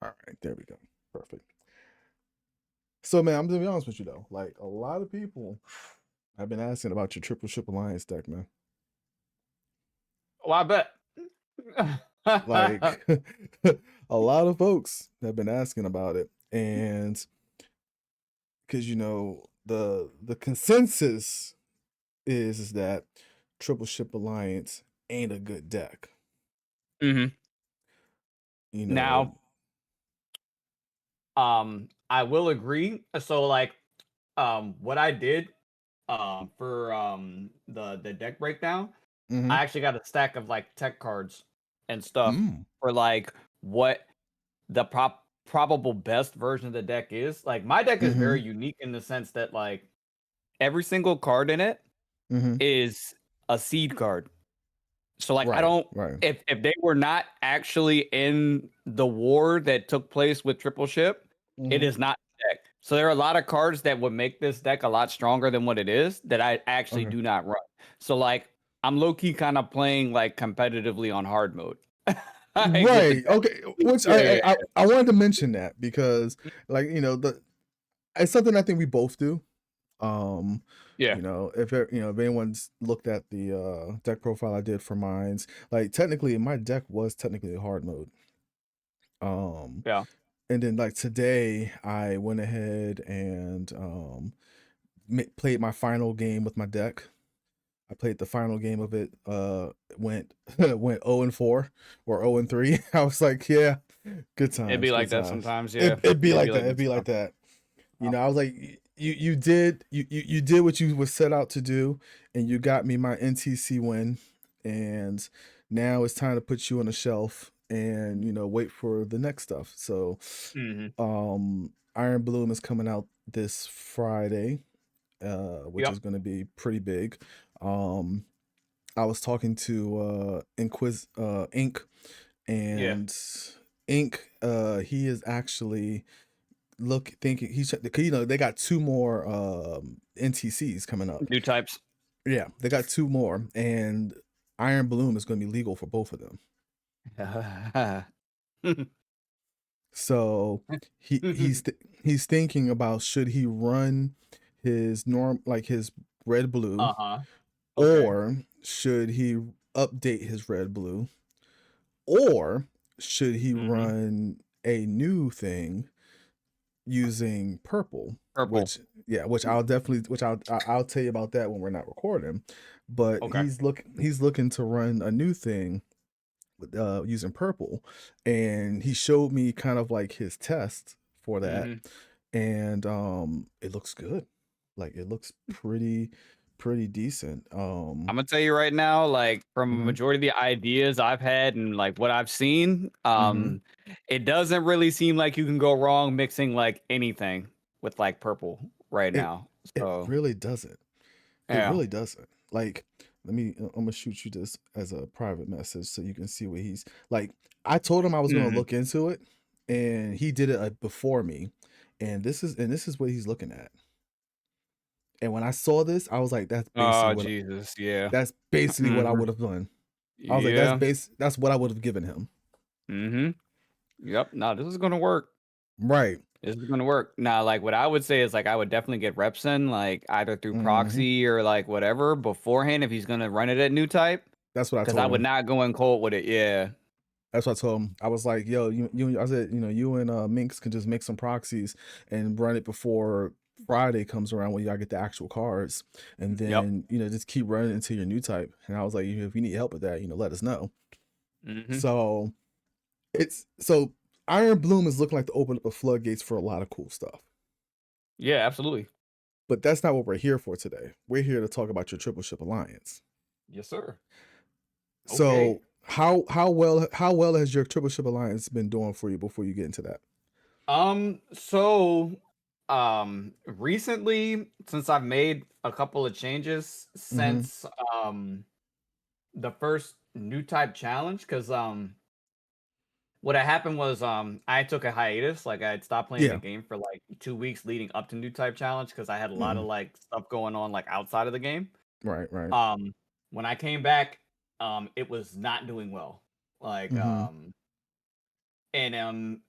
All right, there we go. Perfect. So, man, I'm gonna be honest with you though. Like a lot of people have been asking about your triple ship alliance deck, man. Oh, I bet. Like a lot of folks have been asking about it, and because the consensus is that triple ship alliance ain't a good deck. hmm You know. Now, I will agree. So, like, what I did, for the deck breakdown, Mm-hmm. I actually got a stack of like tech cards and stuff Mm. for like what the probable best version of the deck is. Like, my deck is Mm-hmm. very unique in the sense that like every single card in it Mm-hmm. is a seed card. So like I Right. don't Right. if they were not actually in the war that took place with Triple Ship, it Mm-hmm. is not the deck. So there are a lot of cards that would make this deck a lot stronger than what it is that I actually Okay. do not run. So like I'm low key kind of playing like competitively on hard mode. Like with the Right. deck. Okay. Which Yeah, yeah, I wanted to mention that because like the it's something I think we both do. Um, yeah. if anyone's looked at the deck profile I did for mines, like technically my deck was technically hard mode. Um, Yeah. and then like today I went ahead and played my final game with my deck. I played the final game of it. Went went 0-4 or 0-3. I was like, yeah, good It'd be times, good like that times. sometimes, yeah. It'd be It'd be like that. like It'd that be like sometimes. that. I was like, you did what you was set out to do, and you got me my NTC win, and now it's time to put you on the shelf and wait for the next stuff. So, hmm Iron Bloom is coming out this Friday, which Yep. is going to be pretty big. Um, I was talking to Ink, Yeah. and Ink, he is actually thinking because they got two more NTCs coming up. New types. Yeah, they got two more, and Iron Bloom is going to be legal for both of them. So he's thinking about should he run his red blue, Uh-huh. Okay. or should he update his red blue, or should he hmm run a new thing using purple, Purple. which I'll tell you about that when we're not recording. But Okay. he's looking to run a new thing with using purple, and he showed me kind of like his test for that, hmm and it looks good. Like it looks pretty decent. I'm gonna tell you right now, like from a Mhm, majority of the ideas I've had and like what I've seen, mhm. it doesn't really seem like you can go wrong mixing like anything with like purple right It now. it So really doesn't. It yeah. really doesn't. Like, I'm gonna shoot you this as a private message so you can see what he's like. I told him I was gonna Mhm. look into it, and he did it before me, and this is what he's looking at. And when I saw this, I was like, Oh Jesus, yeah. that's basically what I Mhm. would have done. I was like, Yeah. that's what I would have given him. hmm Yep. No, this is gonna work. Right. This is gonna work. Now, like what I would say is like I would definitely get reps in, like either through Hmm. proxy or like whatever beforehand if he's gonna run it at new type. That's what I Because I told would him. not go in cold with it. Yeah. That's what I told him. I was like, yo, I said, you and Minx can just make some proxies and run it before Friday comes around when y'all get the actual cards. And Yep. then, just keep running into your new type. And I was like, if you need help with that, let us know. hmm So so Iron Bloom is looking like to open up the floodgates for a lot of cool stuff. Yeah, absolutely. But that's not what we're here for today. We're here to talk about your triple ship alliance. Yes, sir. Okay. So how well has your triple ship alliance been doing for you before you get into that? So recently, since I've made a couple of changes Mm-hmm. since the first new type challenge, because what had happened was I took a hiatus, like I had stopped playing the Yeah. game for like 2 weeks leading up to new type challenge because I had a lot Mm-hmm. of like stuff going on like outside of the game. Right, right. Um when I came back, it was not doing well. Like Mhm. and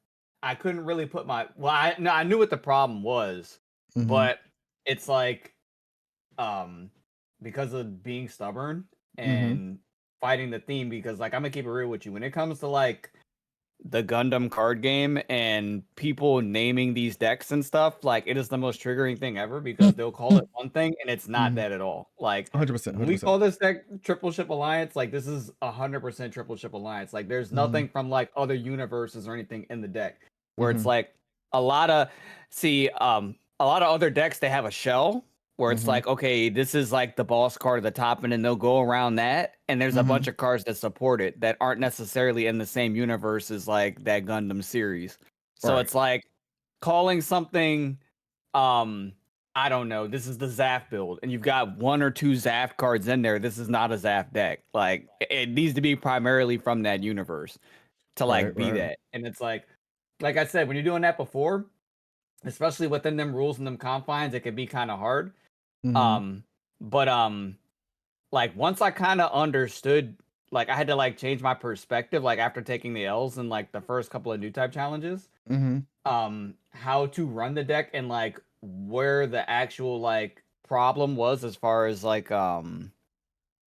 I couldn't really put my well, I no, I knew what the problem was, Mhm. but it's like um because of being stubborn Mhm. and fighting the theme because like I'm gonna keep it real with you when it comes to like the Gundam card game and people naming these decks and stuff, like it is the most triggering thing ever because they'll call it one thing and it's not Mhm. that at all. Like 100%, when we 100%. call this deck Triple Ship Alliance, like this is 100% Triple Ship Alliance. Like there's Mhm. nothing from like other universes or anything in the deck where it's Mhm. like a lot of a lot of other decks they have a shell where it's Mhm. like, okay, this is like the boss card at the top, and then they'll go around that, and there's a bunch Mhm. of cards that support it that aren't necessarily in the same universe as like that Gundam series. So Right. it's like calling something, um, I don't know, this is the Zaf build, and you've got one or two Zaf cards in there. This is not a Zaf deck. Like it needs to be primarily from that universe to Right, like be right. that. And it's like I said, when you're doing that before, especially within them rules and them confines, it can be kind of hard. Mhm. Um, but like once I kind of understood, like I had to like change my perspective, like after taking the L's in like the first couple of new type challenges, Mhm. how to run the deck and like where the actual like problem was as far as like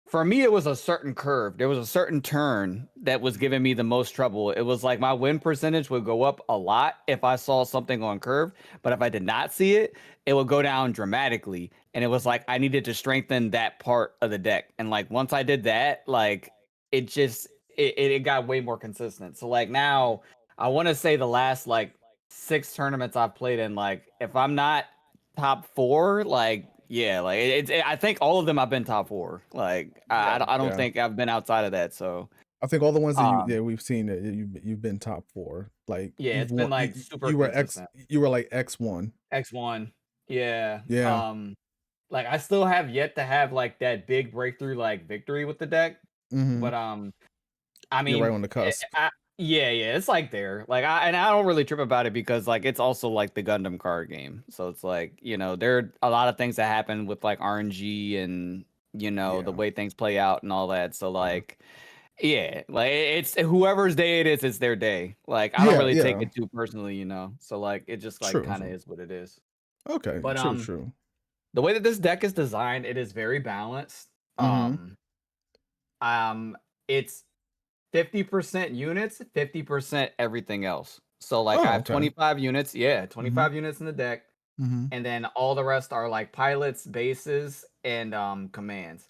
for me, it was a certain curve. There was a certain turn that was giving me the most trouble. It was like my win percentage would go up a lot if I saw something on curve, but if I did not see it, it would go down dramatically. And it was like I needed to strengthen that part of the deck. And like once I did that, like it just it got way more consistent. So like now, I want to say the last like 6 tournaments I've played in, like if I'm not top four, like yeah, like I think all of them I've been top four. Like Yeah, I don't yeah. think I've been outside of that. So I think all the ones that um we've seen that you've been top 4. Like yeah, you've it's been won like super you were X consistent. you were like X1. X1, yeah. Yeah. Like I still have yet to have like that big breakthrough like victory with the deck, but Mhm. I You're right mean, on the cusp. yeah, it's like there. Like I don't really trip about it because like it's also like the Gundam card game. So it's like, there are a lot of things that happen with like RNG and the Yeah. way things play out and all that. So Yeah. like yeah, like it's whoever's day it is, it's their day. Like I don't Yeah, really take yeah. it too personally. So like it just like True, kind of true. is what it is. Okay, But true, true. the way that this deck is designed, it is very balanced. Mhm. Um it's 50% units, 50% everything else. So like I Oh, have okay. 25 units, yeah, Mhm. 25 units in the deck, Mhm. and then all the rest are like pilots, bases, and commands.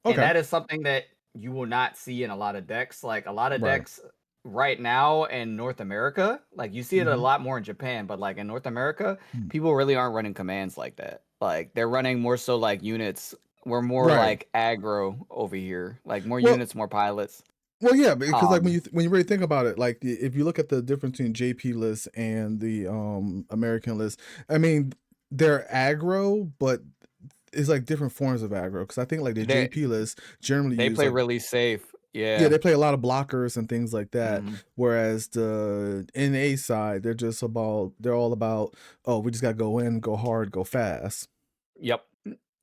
And Okay. that is something that you will not see in a lot of decks. Like a lot of Right. decks right now in North America, like you see it a Mhm. lot more in Japan, but like in North America, Mm. people really aren't running commands like that. Like they're running more so like units. We're more Right. like aggro over here, like more Well units, more pilots. well, yeah, because, like, Um, when you really think about it, like, if you look at the difference between JP lists and the, American list, I mean, they're aggro, but it's, like, different forms of aggro. Because I think, like, the they JP list generally they use, play like really safe. yeah, Yeah. they play a lot of blockers and things like that, Mhm. whereas the NA side, they're all about, "Oh, we just gotta go in, go hard, go fast." Yep.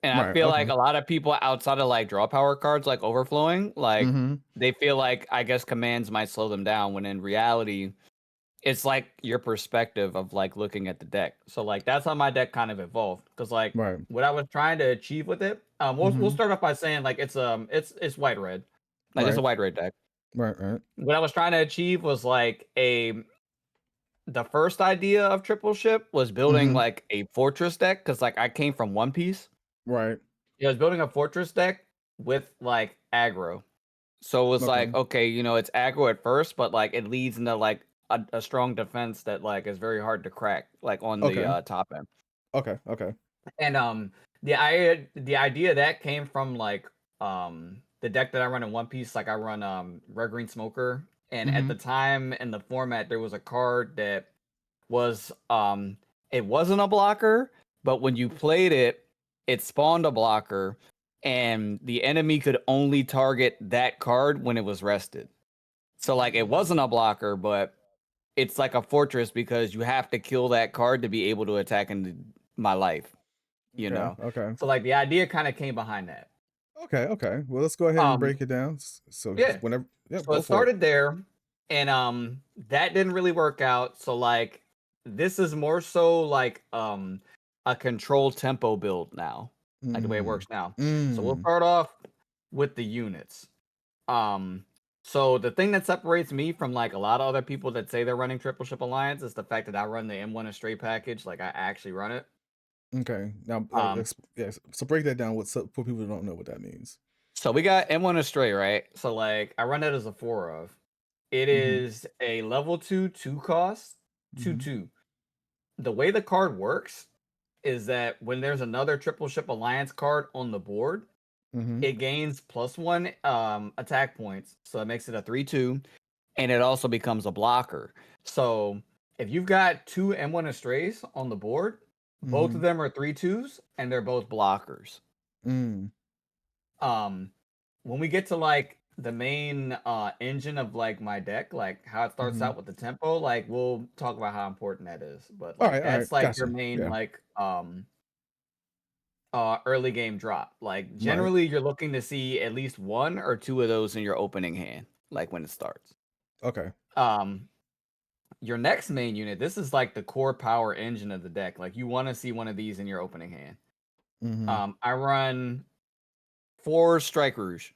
And I Right, feel like okay. a lot of people outside of like draw power cards like overflowing, like Mhm. they feel like I guess commands might slow them down when in reality it's like your perspective of like looking at the deck. So like that's how my deck kind of evolved because like Right. what I was trying to achieve with it, we'll Mhm. start off by saying like it's white red, like it's a Right. white red deck. Right, right. What I was trying to achieve was like a the first idea of triple ship was building Mhm. like a fortress deck because like I came from One Piece. Right. Yeah, I was building a fortress deck with like aggro. So it was like, Okay. okay, it's aggro at first, but like it leads into like a strong defense that like is very hard to crack, like on the Okay. top end. Okay, okay. And the idea that came from like the deck that I run in One Piece, like I run Red Green Smoker. And at the Mhm. time in the format there was a card that was it wasn't a blocker, but when you played it, it spawned a blocker, and the enemy could only target that card when it was rested. So like it wasn't a blocker, but it's like a fortress because you have to kill that card to be able to attack into my life, you Okay, know. okay. So like the idea kind of came behind that. Okay, okay. Well, let's go ahead and Um break it down. So just yeah. whenever, yeah, So go it for it. started there. And that didn't really work out. So like this is more so like a controlled tempo build now, like the way it Mm. works now. So we'll Mm. start off with the units. Um, so the thing that separates me from like a lot of other people that say they're running Triple Ship Alliance is the fact that I run the M1 a straight package. Like I actually run it. Okay. Now, Um, yes. So break that down. For people who don't know what that means? so we got M1 a straight, right? So like I run that as a 4 of. It Mm-hmm. is a level 2 cost, 2 Mm-hmm. 2. The way the card works is that when there's another Triple Ship Alliance card on the board, Mm-hmm. it gains +1 attack points. So it makes it a 3/2. And it also becomes a blocker. So if you've got two M1 Astrays on the board, both of Mm-hmm. them are 3/2s and they're both blockers. Mm. Um, when we get to like the main engine of like my deck, like how it starts Mm-hmm. out with the tempo, like we'll talk about how important that is. But All like right. All right. that's like your Gotcha. main Yeah. like early game drop. Like Right. generally you're looking to see at least one or two of those in your opening hand, like when it starts. Okay. Um your next main unit, this is like the core power engine of the deck. Like you want to see one of these in your opening hand. Mm-hmm. I run 4 Strike Rouge.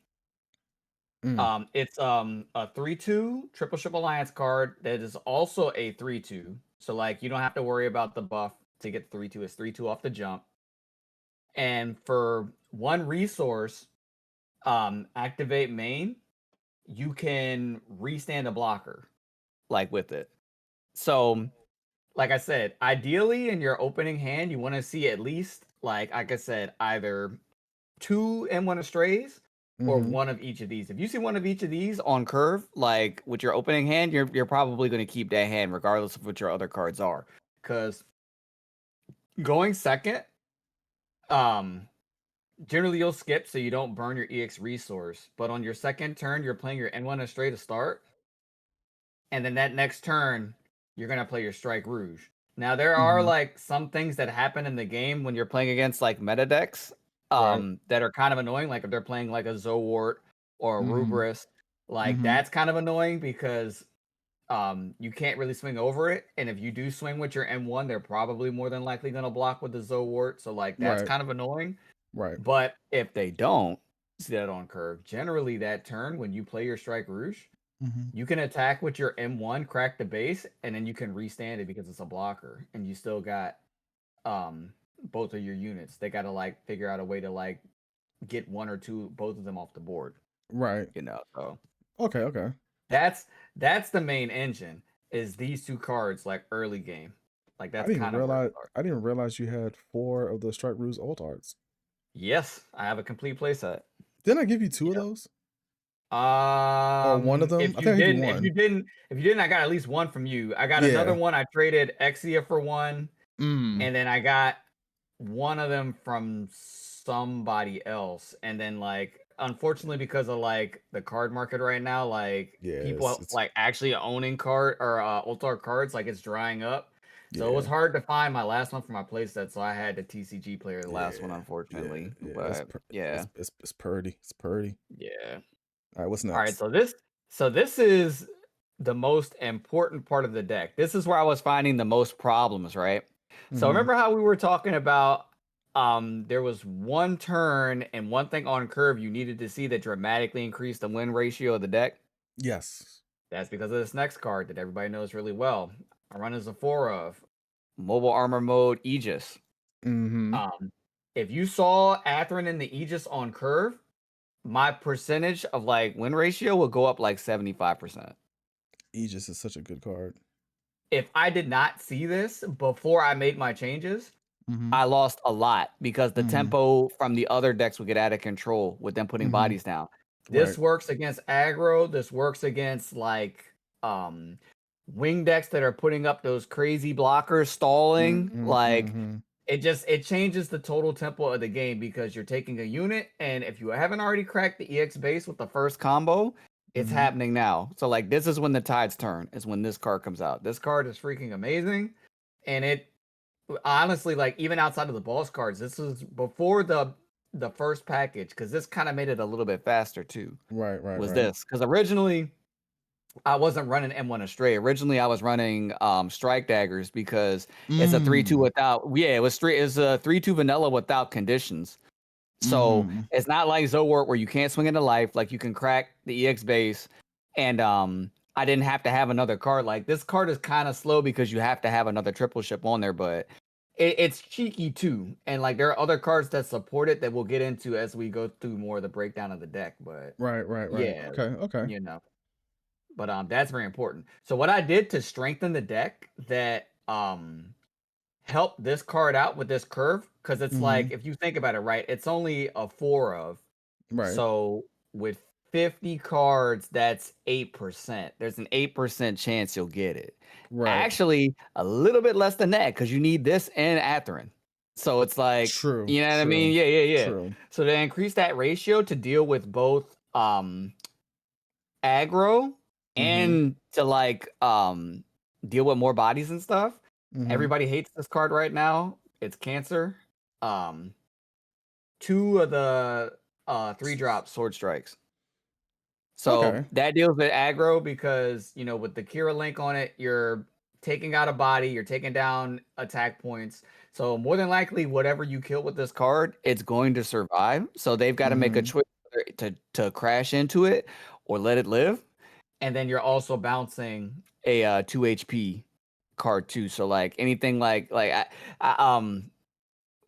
Mm. It's a 3/2 Triple Ship Alliance card that is also a 3/2. So like you don't have to worry about the buff to get 3/2. It's 3/2 off the jump. And for 1 resource, activate main, you can restand a blocker like with it. So like I said, ideally in your opening hand, you want to see at least like I said, either 2 M1 Astrays or Mm-hmm. one of each of these. If you see one of each of these on curve, like with your opening hand, you're probably going to keep that hand regardless of what your other cards are. Because going second, um, generally you'll skip so you don't burn your EX resource. But on your second turn, you're playing your N1 Astray to start, and then that next turn, you're gonna play your Strike Rouge. Now there are Mm-hmm. like some things that happen in the game when you're playing against like meta decks, Right. that are kind of annoying. Like if they're playing like a Zowart or a Mm-hmm. Rubris, like Mm-hmm. that's kind of annoying because you can't really swing over it. And if you do swing with your M1, they're probably more than likely gonna block with the Zowart. So like that's Right. kind of annoying. Right. But if they don't see that on curve, generally that turn when you play your Strike Rouge, Mm-hmm. you can attack with your M1, crack the base, and then you can restand it because it's a blocker, and you still got um both of your units. They gotta like figure out a way to like get one or two, both of them off the board. Right. So Okay. Okay. that's that's the main engine is these 2 cards like early game. Like I that's didn't even kind of where it realize. starts. I didn't realize you had 4 of the Strike Ruse alt arts. Yes, I have a complete playset. Didn't I give you 2 of Yep. those? Or one of them? I think I gave you one. If you didn't, I got at least one from you. I got another Yeah. one. I traded Exia for one. Mm. And then I got one of them from somebody else. And then like unfortunately because of like the card market right now, like Yes. people It's like actually owning card or Ultar cards, like it's drying up. So it was yeah. hard to find my last one for my playset, so I had the TCG player the last one, Yeah. Yeah. unfortunately. Yeah. But yeah, It's purdy. It's purdy. yeah. All right. What's All right, next? so this is the most important part of the deck. This is where I was finding the most problems, right? So Mm-hmm. remember how we were talking about there was one turn and one thing on curve you needed to see that dramatically increased the win ratio of the deck? Yes. That's because of this next card that everybody knows really well. I run as a 4 of Mobile Armor Mode Aegis. Mm-hmm. Um, if you saw Atherin in the Aegis on curve, my percentage of like win ratio will go up like 75%. Aegis is such a good card. If I did not see this before I made my changes, Mm-hmm. I lost a lot because the Mm-hmm. tempo from the other decks would get out of control with them putting Mm-hmm. bodies down. Right. This works against aggro. This works against like wing decks that are putting up those crazy blockers stalling. Mm-hmm. Like Mm-hmm. it changes the total tempo of the game because you're taking a unit, and if you haven't already cracked the EX base with the first combo, it's Mm-hmm. happening now. So like this is when the tides turn, is when this card comes out. This card is freaking amazing. And it honestly, like even outside of the boss cards, this is before the first package, because this kind of made it a little bit faster too. Right. Right. Was Right. this because originally I wasn't running M1 Astray. Originally, I was running Strike Daggers because it's a 3-2 Mm. without. Yeah, it was three. It's a 3-2 vanilla without conditions. So Mhm. it's not like Zowort where you can't swing into life. Like you can crack the EX base, and I didn't have to have another card. Like this card is kind of slow because you have to have another triple ship on there, but it's cheeky too. And like there are other cards that support it that we'll get into as we go through more of the breakdown of the deck. But Right. yeah, Okay, okay. you know. But that's very important. So what I did to strengthen the deck that helped this card out with this curve, because it's like Mhm. if you think about it, right, it's only a 4 of. Right. So with 50 cards, that's 8%. There's an 8% chance you'll get it. Right. Actually, a little bit less than that because you need this and Atherin. So it's like, True, you know what I mean? true, Yeah. true. So to increase that ratio to deal with both aggro Mhm. and to like deal with more bodies and stuff. Mhm. Everybody hates this card right now. It's Cancer. Um 2 of the 3-drop sword strikes. So Okay. that deals with aggro because, with the Kira link on it, you're taking out a body, you're taking down attack points. So more than likely, whatever you kill with this card, it's going to survive. So they've got to make a Mhm. choice whether to crash into it or let it live. And then you're also bouncing a 2 HP card too. So like anything I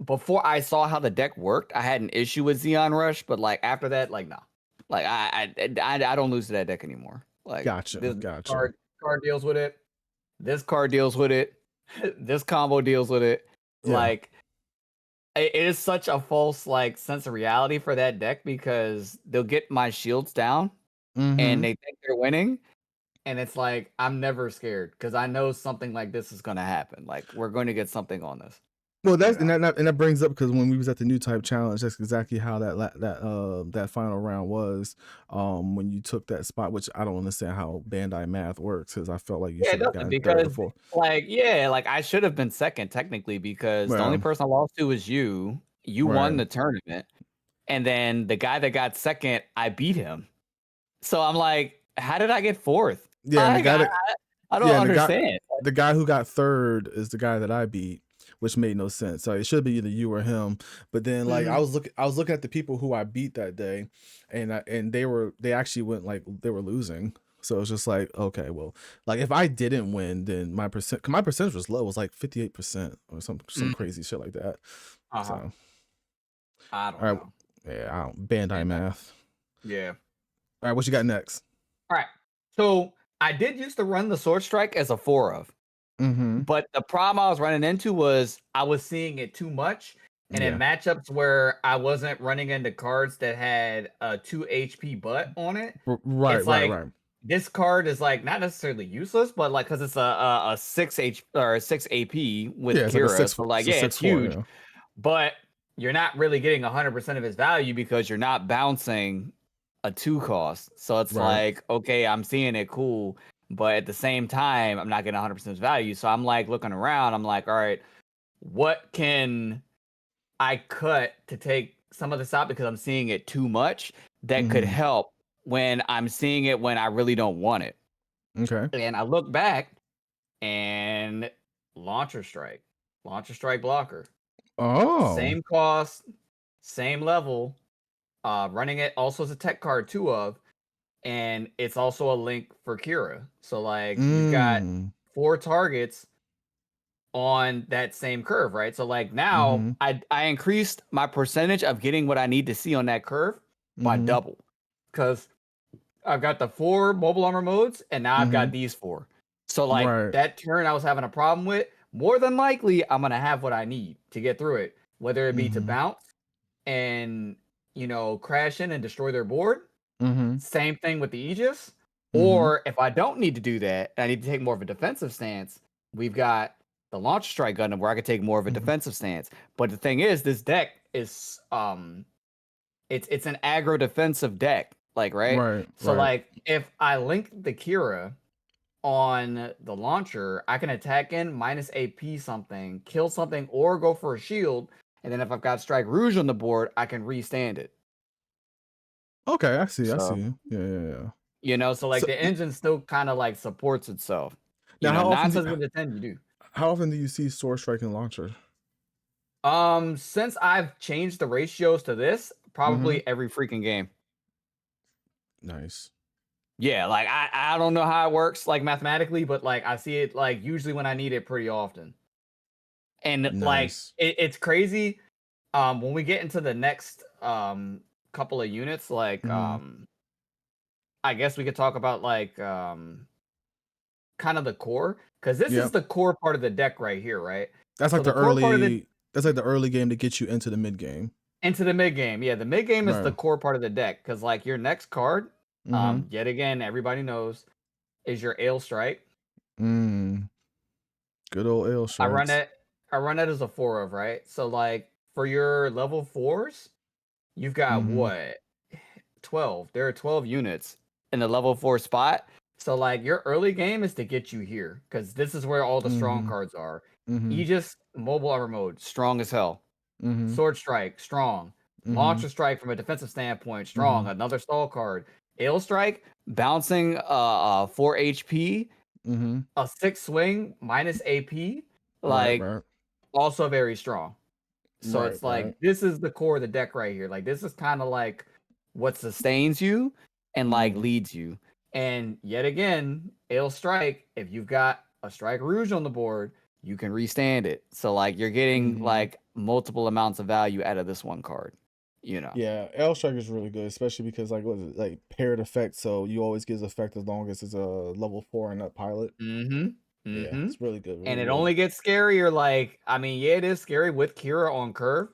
before I saw how the deck worked, I had an issue with Xeon Rush, but like after that, like no, like I don't lose to that deck anymore. Like Gotcha, this gotcha. card deals with it. This card deals with it. This combo deals with it. Yeah. Like it is such a false like sense of reality for that deck because they'll get my shields down and Mhm. they think they're winning. And it's like I'm never scared because I know something like this is gonna happen. Like we're going to get something on this, Well, you that's know. and that brings up because when we was at the new type challenge, that's exactly how that final round was. When you took that spot, which I don't understand how Bandai math works, because I felt like you Yeah, it should have doesn't gotten third or because fourth. like I should have been second technically because the only Well, person I lost to was you. You won right. the tournament, and then the guy that got second, I beat him. So I'm like, how did I get fourth? Yeah, and the Like guy that I don't yeah, and understand. the guy who got third is the guy that I beat, which made no sense. So it should be either you or him. But then like Mhm. I was looking at the people who I beat that day, and they actually went like they were losing. So it's just like, okay, well, like if I didn't win, then my percentage was low, it was like 58% or some Mhm. crazy shit like that. Uh-huh. So I don't all right, know. yeah, I don't Bandai And math. yeah. All right, what you got next? All right. So I did used to run the sword strike as a 4 of. Mm-hmm. But the problem I was running into was I was seeing it too much. And in Yeah. matchups where I wasn't running into cards that had a 2 HP butt on it, Right, it's right, like right. this card is like not necessarily useless, but like because it's a 6 or a 6 AP with Yeah, it's like a Kira. So like it's a yeah, it's 6/4, huge, yeah. but you're not really getting 100% of its value because you're not bouncing a 2 cost. So it's Right. like, okay, I'm seeing it cool, but at the same time, I'm not getting 100% value. So I'm like looking around, I'm like, all right, what can I cut to take some of this out because I'm seeing it too much that could Mm-hmm. help when I'm seeing it when I really don't want it. Okay. And I look back and launcher strike, launcher strike blocker, Oh. same cost, same level, running it also as a tech card two of, and it's also a link for Kira. So like you've got Mm. 4 targets on that same curve, right? So like now Mhm. I increased my percentage of getting what I need to see on that curve by Mhm. double because I've got the 4 mobile armor modes and now I've got Mhm. these 4. So like Right. that turn I was having a problem with, more than likely I'm gonna have what I need to get through it, whether it be to Mhm. bounce and crash in and destroy their board. Mhm. Same thing with the Aegis. Mhm. Or if I don't need to do that, I need to take more of a defensive stance. We've got the launch strike Gundam where I could take more of a Mhm. defensive stance. But the thing is, this deck is it's an aggro defensive deck, like right. Right. So Right. like if I link the Kira on the launcher, I can attack in minus AP something, kill something, or go for a shield. And then if I've got Strike Rouge on the board, I can restand it. Okay, I see. I So see. Yeah, yeah, yeah. You know, so like So the engine still kind of like supports itself. You now, know, nine times out of 10 you do. how often do you see Sword Strike and Launcher? Since I've changed the ratios to this, Mm-hmm. probably every freaking game. Nice. Yeah, like I don't know how it works like mathematically, but like I see it like usually when I need it pretty often. And like Nice. it's crazy. When we get into the next couple of units, like Mm-hmm. I guess we could talk about like kind of the core, because this is Yep. the core part of the deck right here, right? That's So like the the core part of the early. That's like the early game to get you into the mid game. into the mid game. Yeah, the mid game is the Right. core part of the deck because like your next card, Mm-hmm. yet again, everybody knows is your Ale Strike. Mm. Good old ale I run strikes. it. I run it as a 4 of, right? So like for your level 4s, you've got Mm-hmm. what? 12. There are 12 units in the level 4 spot. So like your early game is to get you here because this is where all the strong Mm-hmm. cards are. Mm-hmm. Aegis mobile armor mode, strong as hell. Mm-hmm. Sword Strike, strong. Mm-hmm. Launcher Strike from a defensive standpoint, Mm-hmm. strong. Another stall card. Ale Strike, bouncing 4 HP, Mm-hmm. a 6 swing, minus AP. Right. Like Right. also very strong. So Right. it's Right. like this is the core of the deck right here. Like this is kind of like what sustains you and like Mm-hmm. leads you. And yet again, Ale Strike, if you've got a Strike Rouge on the board, you can restand it. So like you're getting Mm-hmm. like multiple amounts of value out of this one card. You know. Yeah, L strike is really good, especially because like what is it like paired effect, so you always gives effect as long as it's a level 4 and up pilot. Mm-hmm. Yeah, Mm-hmm. it's really good, And really it good. only gets scarier, like, I mean, yeah, it is scary with Kira on curve.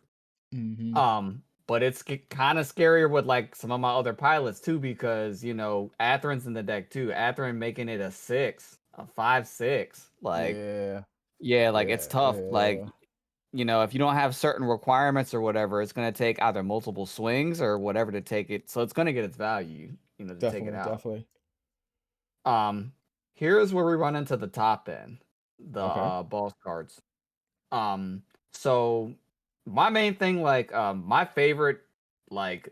Mm-hmm. But it's kind of scarier with like some of my other pilots too, because you know, Atherin's in the deck too. Atherin making it a 6, a 5/6. Like, Yeah, yeah, like it's yeah, tough. Like, yeah. you know, if you don't have certain requirements or whatever, it's gonna take either multiple swings or whatever to take it. So it's gonna get its value, you know, to take it Definitely, out. definitely. Um, Here's where we run into the top end, the Okay. boss cards. Um, so my main thing, like, my favorite, like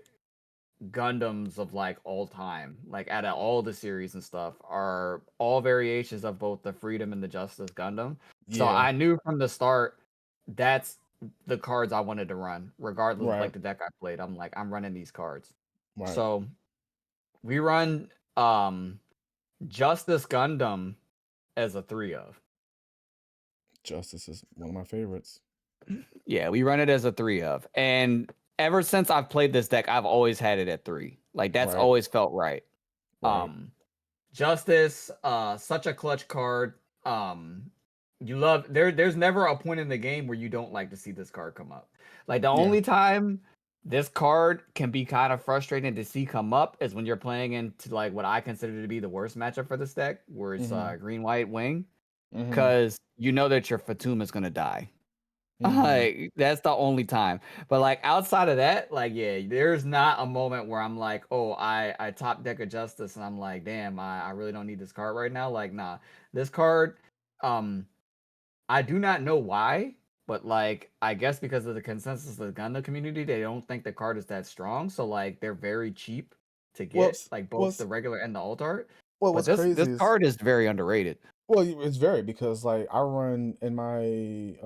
Gundams of like all time, like out of all the series and stuff, are all variations of both the Freedom and the Justice Gundam. So Yeah. I knew from the start that's the cards I wanted to run, regardless of like Right. the deck I played. I'm like, I'm running these cards. Right. So we run Justice Gundam as a 3 of. Justice is one of my favorites. Yeah, we run it as a 3 of. And ever since I've played this deck, I've always had it at 3. Like that's Right. always felt right. Right. Justice, such a clutch card. You love there's never a point in the game where you don't like to see this card come up. Like the Yeah. only time this card can be kind of frustrating to see come up is when you're playing into like what I consider to be the worst matchup for this deck, where it's Mm-hmm. green white wing, Mm-hmm. because you know that your Fatum is gonna die. Mm-hmm. Like that's the only time. But like outside of that, like yeah, there's not a moment where I'm like, oh, I top deck of Justice and I'm like, damn, I really don't need this card right now. Like, nah. This card, um, I do not know why, but like I guess because of the consensus of the Gundam community, they don't think the card is that strong. So like they're very cheap to get, What's like both what's the regular and the alt art. well But what's this crazy is card is very underrated. well, it's very because like I run in my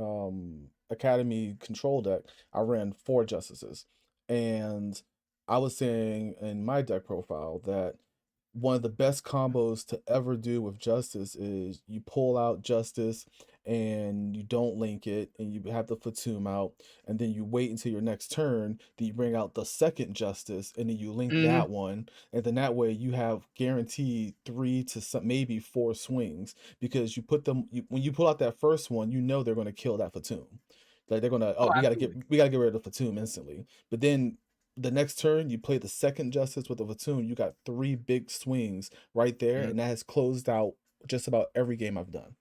academy control deck, I ran 4 justices. And I was saying in my deck profile that one of the best combos to ever do with justice is you pull out justice and you don't link it and you have the Fatum out and then you wait until your next turn, then you bring out the second justice and then you link Hmm. that one, and then that way you have guaranteed 3 to maybe 4 swings because you put them when you pull out that first one, you know they're going to kill that Fatum. Like they're gonna, oh, Oh, we gotta get absolutely. we gotta get rid of the Fatum instantly. But then the next turn you play the second justice with the Platoon, you got 3 big swings right there, and that has closed out just about every game I've done.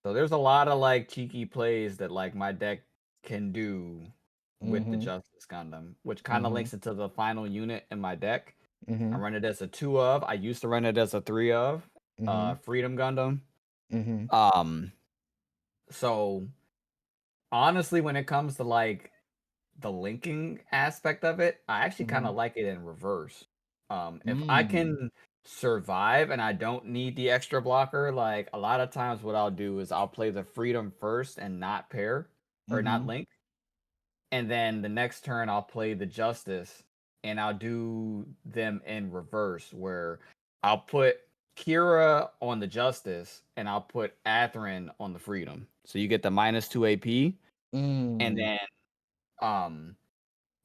So there's a lot of like cheeky plays that like my deck can do with the Mm-hmm. Justice Gundam, which kind of Mm-hmm. links into the final unit in my deck. I Mm-hmm. run it as a 2 of. I used to run it as a 3 of. Mm-hmm. Freedom Gundam. Mm-hmm. Um, so honestly, when it comes to like the linking aspect of it, I actually kind Mm-hmm. of like it in reverse. If I Mm. can survive and I don't need the extra blocker, like a lot of times what I'll do is I'll play the freedom first and not pair or not Mhm. link. And then the next turn I'll play the justice and I'll do them in reverse where I'll put Kira on the justice and I'll put Atherin on the freedom. So you get the -2 AP and Mm. then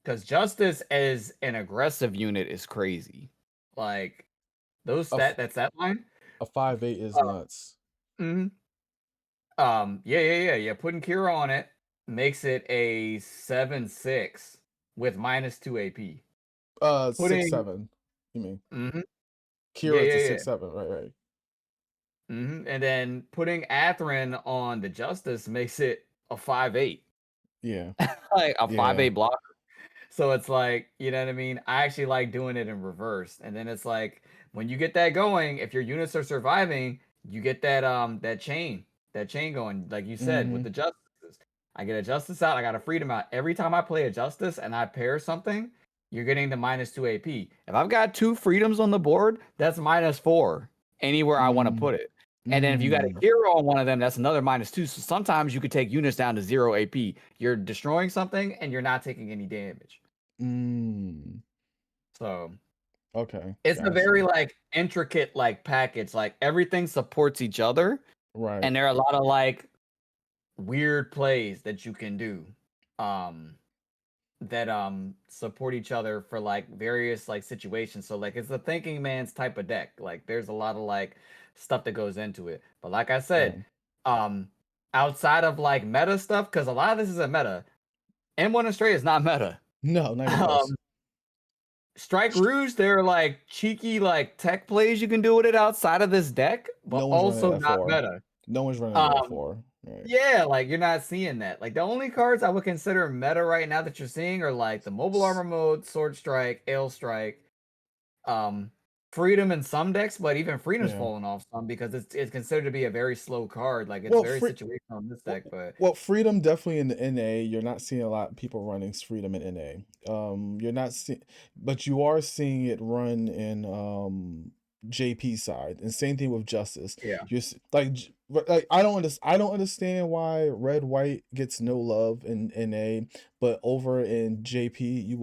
because justice as an aggressive unit is crazy. Like those A f that line. a 5/8 is Uh, nuts. mhm. Yeah. Putting Kira on it makes it a 7/6 with -2 AP. 6, Putting 7, you mean. mhm. Yeah, Kira, it's yeah, a yeah. 6, 7, right. And then putting Atherin on the Justice makes it a 5/8. Yeah. Like a Yeah. 5/8 blocker. So it's like, you know what I mean? I actually like doing it in reverse. And then it's like when you get that going, if your units are surviving, you get that chain going, like you said, with Mhm. the justices. I get a justice out, I got a freedom out. Every time I play a justice and I pair something, you're getting the -2 AP. If I've got two freedoms on the board, that's -4 anywhere I want to Mm. put it. And then if you got a Mm. hero on one of them, that's another -2. So sometimes you could take units down to 0 AP. You're destroying something and you're not taking any damage. Mm. So Okay, it's a very gotcha. like intricate like package. Like everything supports each other, Right. and there are a lot of like weird plays that you can do. Um that support each other for like various like situations. So like it's a thinking man's type of deck. Like there's a lot of like stuff that goes into it. But like I said, Yeah. um outside of like meta stuff, because a lot of this isn't meta. M1 Astray is not meta. No, not even close. Um Strike Rouge, there are like cheeky like tech plays you can do with it outside of this deck, No but one's running also it at not 4. meta. No one's running it at Um 4. Right. yeah, like you're not seeing that. Like the only cards I would consider meta right now that you're seeing are like the mobile S armor mode, sword strike, ale strike, um, freedom in some decks, but even freedom's Yeah. falling off some because it's considered to be a very slow card. Like it's Well, very free situational in this deck, well but well, Freedom definitely in the NA, you're not seeing a lot of people running Freedom in NA. You're not seeing, but you are seeing it run in, JP side, and same thing with Justice. yeah. You're like, I don't understand why Red White gets no love in NA, but over in JP, you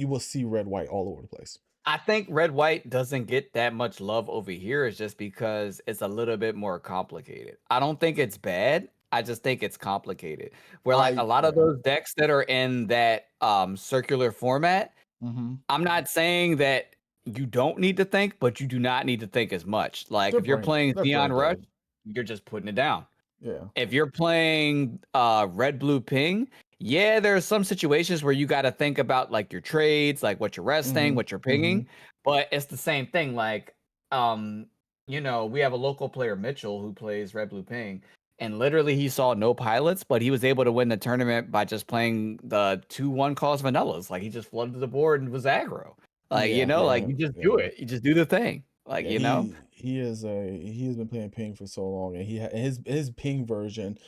will see Red White all over the place. I think red white doesn't get that much love over here is just because it's a little bit more complicated. I don't think it's bad. I just think it's complicated. Where like a lot of Yeah. those decks that are in that circular format, Mhm. I'm not saying that you don't need to think, but you do not need to think as much. Like if you're playing They're Xeon brain Rush, dead. you're just putting it down. Yeah. If you're playing red blue ping, yeah, there are some situations where you got to think about like your trades, like what you're resting, Mhm. what you're pinging, Mhm. but it's the same thing. Like um we have a local player, Mitchell, who plays red blue ping, and literally he saw no pilots, but he was able to win the tournament by just playing the 2-1 calls vanillas. Like he just flooded the board and was aggro. Like like Yeah. you just do Yeah. it, you just do the thing. Like Yeah, he has been playing ping for so long, and his ping version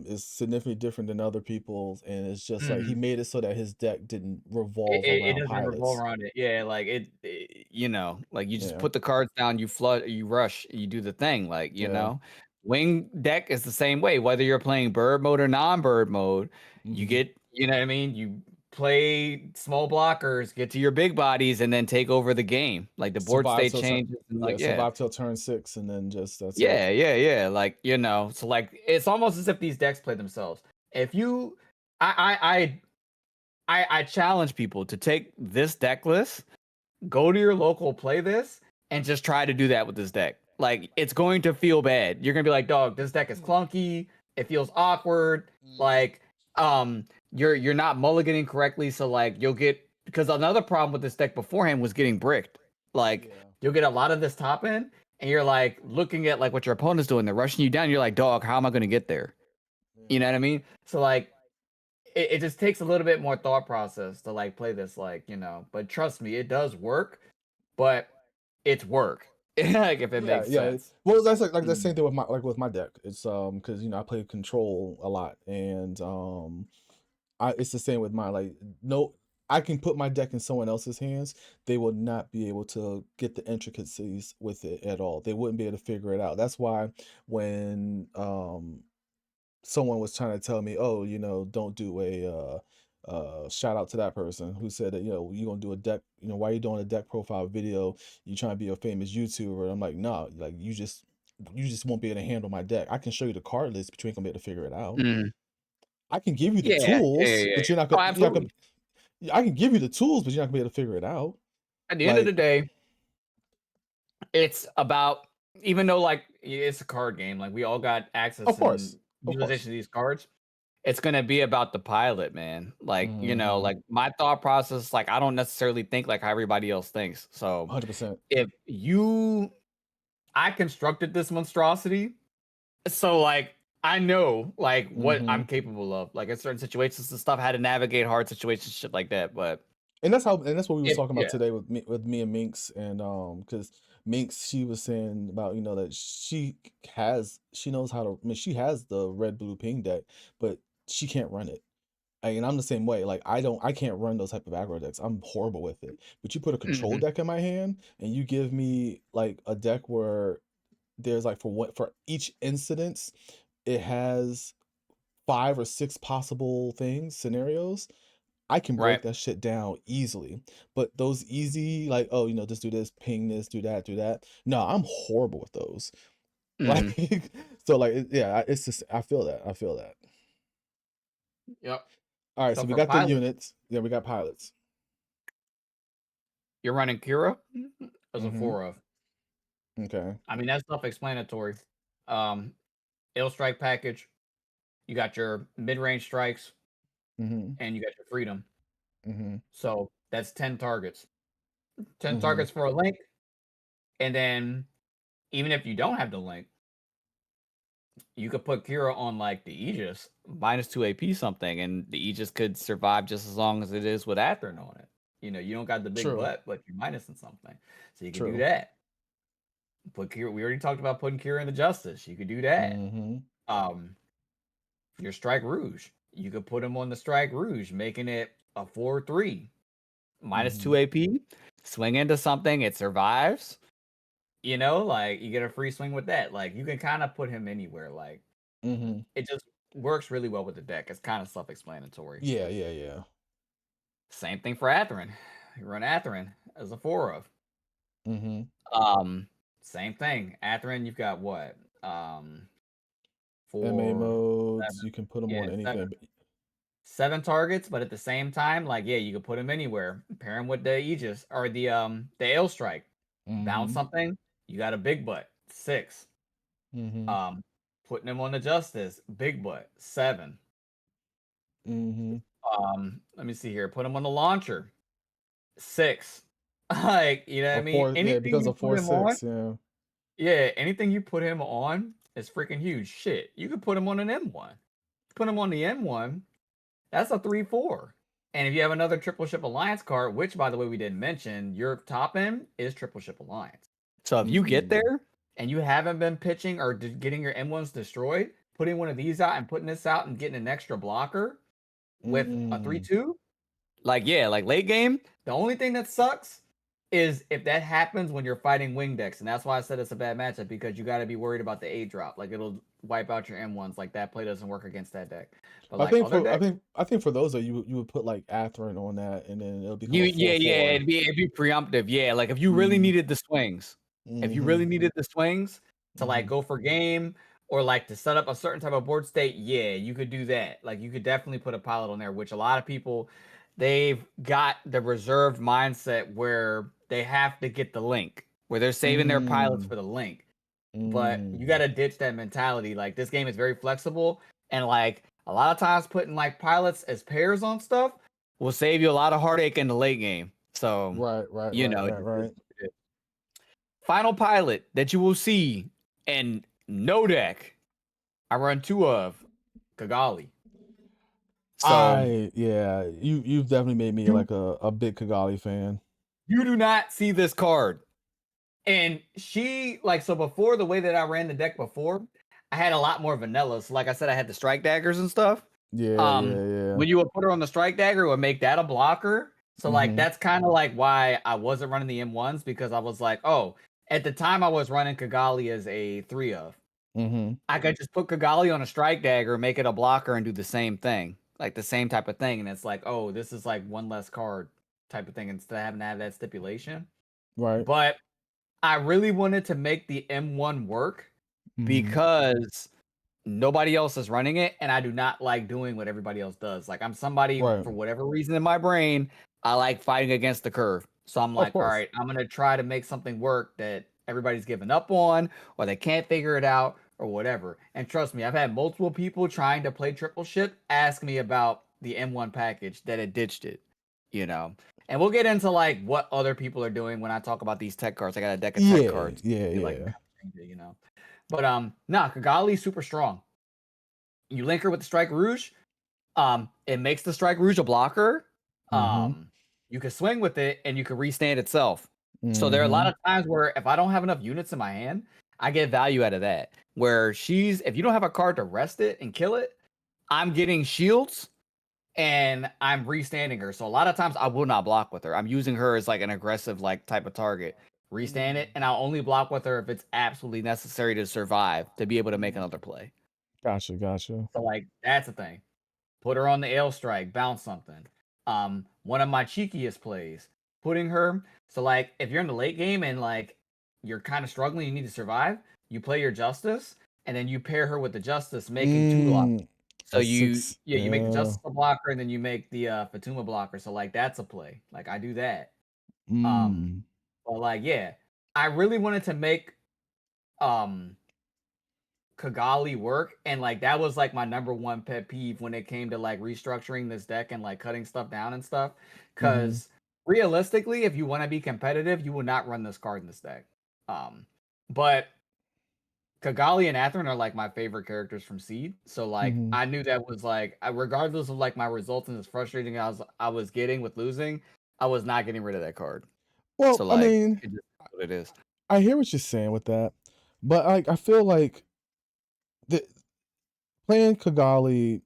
is significantly different than other people's, and it's just like he Mhm. made it so that his deck didn't It revolve it around doesn't revolve pilots. around it. Yeah, like like you just Yeah. put the cards down, you flood, you rush, you do the thing. Like, Yeah. wing deck is the same way. Whether you're playing bird mode or non-bird mode, you Mhm. get, you know what I mean? You play small blockers, get to your big bodies, and then take over the game. Like the board Survive state till turn changes and Yeah, like, yeah. survive till turn 6, and then just that's it. Yeah. Like, so like it's almost as if these decks play themselves. If you I challenge people to take this deck list, go to your local, play this, and just try to do that with this deck. Like it's going to feel bad. You're gonna be like, dog, this deck is clunky. It feels awkward. Mhm. Like, you're not mulliganing correctly. So like you'll get because another problem with this deck beforehand was getting bricked. Like Yeah. you'll get a lot of this top end, and you're like looking at like what your opponent's doing. They're rushing you down. You're like, dog, how am I gonna get there? You Yeah. know what I mean? So like it just takes a little bit more thought process to like play this, like, but trust me, it does work, but it's work. Like if it Yeah, makes yeah. sense. Well, that's like the Mm. same thing with my deck. It's because I play control a lot, and it's the same with mine. Like no, I can put my deck in someone else's hands, they will not be able to get the intricacies with it at all. They wouldn't be able to figure it out. That's why when someone was trying to tell me, oh, don't do a shout out to that person who said that, you're gonna do a deck, why are you doing a deck profile video? You trying to be a famous YouTuber. And I'm like, no, like you just won't be able to handle my deck. I can show you the card list, but you ain't gonna be able to figure it out. Mhm. I can give you the Yeah, yeah, yeah, tools, yeah. but Oh, absolutely. I can give you the tools, but you're not gonna be able to figure it out. At the end of the Like, day, it's about, even though like it's a card game, like we all got of access and course, of utilization course. to these cards. It's gonna be about the pilot, man. Like, Mm-hmm. like my thought process, like I don't necessarily think like how everybody else thinks. So 100%. if you I constructed this monstrosity, so like I know like what Mm-hmm. I'm capable of. Like in certain situations and stuff, how to navigate hard situations, shit like that. But And that's what we was if talking about yeah. today with me and Minx, and because Minx, she was saying about, that she knows how to, I mean, she has the red blue ping deck, but she can't run it. And I'm the same way. Like, I can't run those type of aggro decks. I'm horrible with it. But you put a control Mhm. deck in my hand and you give me like a deck where there's like, for each incidence, it has 5 or 6 possible scenarios. I can Right. break that shit down easily. But those easy, like, oh, just do this, ping this, do that, do that. No, I'm horrible with those. Mhm. Like, so like, yeah, it's just, I feel that. I feel that. Yep. All right, So so we for got the pilot, units. Yeah, we got pilots. you're running Kira as a Mm-hmm. 4 of. Okay. I mean, that's self-explanatory. Um, ill strike package. You got your mid-range strikes, Mm-hmm. and you got your freedom. Mm-hmm. So that's 10 targets. 10 Mm-hmm. targets for a link, and then even if you don't have the link, you could put Kira on like the Aegis -2 AP something, and the Aegis could survive just as long as it is with Atherin on it. You don't got the big True. butt, but you're minusing something, so you could do True. that. Put Kira. We already talked about putting Kira in the Justice. You could do that. Mm-hmm. Um, your Strike Rouge. You could put him on the Strike Rouge, making it a 4/3 Mm-hmm. -2 AP. Swing into something, it survives. Like you get a free swing with that. Like you can kind of put him anywhere. Like Mm-hmm. it just works really well with the deck. It's kind of self-explanatory. Yeah, yeah, yeah. Same thing for Atherin. You run Atherin as a 4 of. Mm-hmm. Um, Same thing. Atherin, you've got what? MA 4, modes, 7. you can put them on Yeah, anything. 7 targets, but at the same time, like yeah, you could put him anywhere. Pair him with the Aegis or the Ale Strike. Bounce Mm-hmm. something, you got a big butt. 6. Mm-hmm. Um, Putting him on the Justice, big butt. 7. Mm-hmm. Let me see here. Put him on the launcher. 6. Like, you know what I A mean? four, yeah, Anything because you of put four him on, six, yeah. yeah, anything you put him on is freaking huge. Shit. You could put him on an M1. Put him on the M1, that's a 3/4. And if you have another Triple Ship Alliance card, which by the way we didn't mention, your top end is Triple Ship Alliance. So if you get Mm. there and you haven't been pitching or getting your M1s destroyed, putting one of these out and putting this out and getting an extra blocker with a Mm. 3/2, like yeah, like late game, the only thing that sucks is if that happens when you're fighting wing decks, and that's why I said it's a bad matchup, because you got to be worried about the A drop. Like it'll wipe out your M1s. Like that play doesn't work against that deck. But I like think other for I decks, think I think for those, you would put like Atherin on that, and then it'll become you a yeah, four yeah, four. it'd be preemptive. Yeah, like if you really Mm. needed the swings, if you Mm-hmm. really needed the swings to like Mm-hmm. go for game or like to set up a certain type of board state, yeah, you could do that. Like you could definitely put a pilot on there, which a lot of people, they've got the reserved mindset where they have to get the link, where they're saving their pilots Mm. for the link. But you got Mm. to ditch that mentality. Like this game is very flexible, and like a lot of times putting like pilots as pairs on stuff will save you a lot of heartache in the late game. So, Right, right, right, it right, just is right. what it is. Final pilot that you will see in no deck, I run 2 of Kigali. So Yeah, you've definitely made me you like a big Kigali fan. you do not see this card. And she like, so before, the way that I ran the deck before, I had a lot more vanilla. So like I said, I had the strike daggers and stuff. Yeah, yeah, yeah. When you would put her on the strike dagger, it would make that a blocker. So like Mhm. that's kind of like why I wasn't running the M1s, because I was like, oh, at the time I was running Kigali as a 3 of. Mhm. I could just put Kigali on a strike dagger, make it a blocker, and do the same thing, like the same type of thing. And it's like, oh, this is like one less card type of thing instead of having to have that stipulation. Right. But I really wanted to make the M1 work Mhm. because nobody else is running it, and I do not like doing what everybody else does. Like I'm somebody, Right. for whatever reason in my brain, I like fighting against the curve. So I'm Of like, all course. right, I'm gonna try to make something work that everybody's given up on, or they can't figure it out, or whatever. And trust me, I've had multiple people trying to play triple ship ask me about the M1 package that had ditched it, you know. And we'll get into like what other people are doing when I talk about these tech cards. I got a deck of tech Yeah. cards, Yeah. be like Yeah. change it, you know. But nah, Kigali's super strong. You link her with the Strike Rouge. It makes the Strike Rouge a blocker. Mhm. You can swing with it and you can restand itself. So there are a lot Mhm. of times where if I don't have enough units in my hand, I get value out of that. Where if you don't have a card to rest it and kill it, I'm getting shields and I'm restanding her. So a lot of times I will not block with her. I'm using her as like an aggressive like type of target. Restand it, and I'll only block with her if it's absolutely necessary to survive to be able to make another play. Gotcha. Gotcha. So like that's the thing. Put her on the L strike, bounce something. One of my cheekiest plays, putting her. So like if you're in the late game and like you're kind of struggling, you need to survive, you play your justice, and then you pair her with the justice, making two block. Mm. So A six. you make the Yeah. justice a blocker, and then you make the Fatuma blocker. So like that's a play. Like I do that. Um, Mm. but like yeah, I really wanted to make um Kigali work, and like that was like my number one pet peeve when it came to like restructuring this deck and like cutting stuff down and stuff. Mhm. Because realistically, if you want to be competitive, you will not run this card in this deck. But Kigali and Atherin are like my favorite characters from Seed, so like Mhm. I knew that was like regardless of like my results and as frustrating as I was getting with losing, I was not getting rid of that card. Well, So I like mean, it just is what it is. I hear what you're saying with that, but like I feel like the playing Kigali,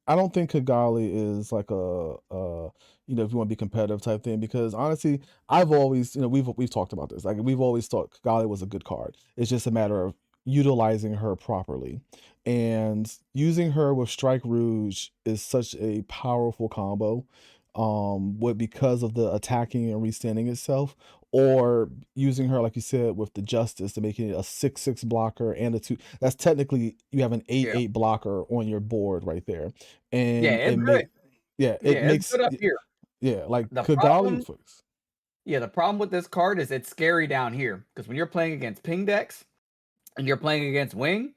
I don't think Kigali is like if you want to be competitive type thing because honestly, I've always, we've talked about this. Like we've always thought Kigali was a good card. It's just a matter of utilizing her properly. And using her with Strike Rouge is such a powerful combo. Because of the attacking and restanding itself, or using her, like you said, with the justice to make it a 6/6 blocker and a two. That's technically you have an 8 Yeah, 8 blocker on your board right there. yeah, And it's good. it Yeah, it's makes good up here. yeah, like The Kigali problem folks. Yeah, the problem with this card is it's scary down here because when you're playing against ping decks and you're playing against wing,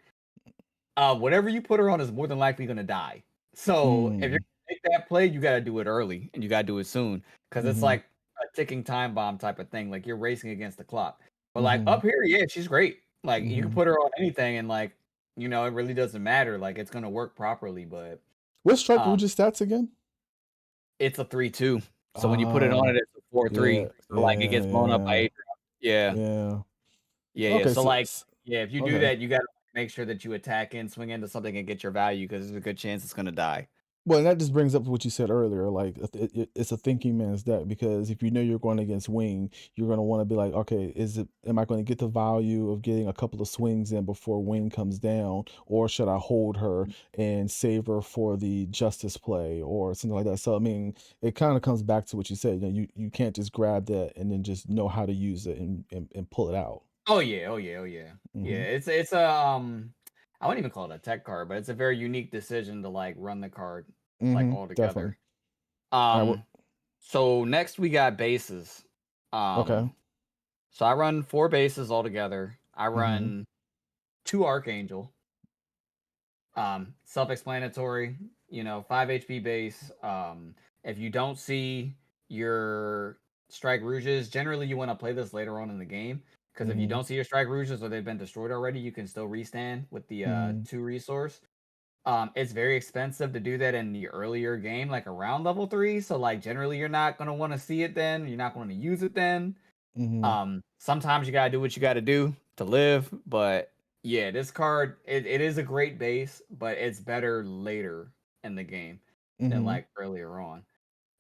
whatever you put her on is more than likely going to die. So if you're Mm, gonna make that play, you got to do it early and you got to do it soon because it's mhm, like a ticking time bomb type of thing. Like you're racing against the clock. But like mhm, up here, yeah, she's great. Like you can mhm. put her on anything and like it really doesn't matter. Like it's going to work properly. But What's Strike um, Rouge's stats again? it's a 3/2. So when you put it on Ah, it, it's a 4/3. yeah, So like it yeah, gets blown up by yeah, 8. Yeah. yeah. Yeah, yeah. Okay, So so, like, yeah, if you do okay. that, you gotta make sure that you attack in, swing into something, and get your value because there's a good chance it's gonna die. Well, and that just brings up what you said earlier. Like, it's a thinking man's deck because if you know you're going against Wing, you're going to want to be like, okay, am I going to get the value of getting a couple of swings in before Wing comes down, or should I hold her and save her for the Justice play or something like that? So, I mean, it kind of comes back to what you said. You can't just grab that and then just know how to use it and pull it out. Oh yeah, oh yeah, oh yeah, yeah. Hmm. It's a I wouldn't even call it a tech card, but it's a very unique decision to like run the card like Hmm. all Definitely. together. All right. Um, so next we got bases. Okay. Um, so I run 4 bases altogether. I Hmm. run 2 Archangel. Self-explanatory, 5 HP base. If you don't see your Strike Rouges, generally you want to play this later on in the game. Because if you Hmm. don't see your Strike Rouges or they've been destroyed already, you can still restand with the Hmm. 2 resource. It's very expensive to do that in the earlier game, like around level 3. So like generally you're not gonna want to see it then. You're not going to use it then. Hmm. Sometimes you gotta do what you gotta do to live, but yeah, this card it is a great base, but it's better later in the game than Hmm. like earlier on.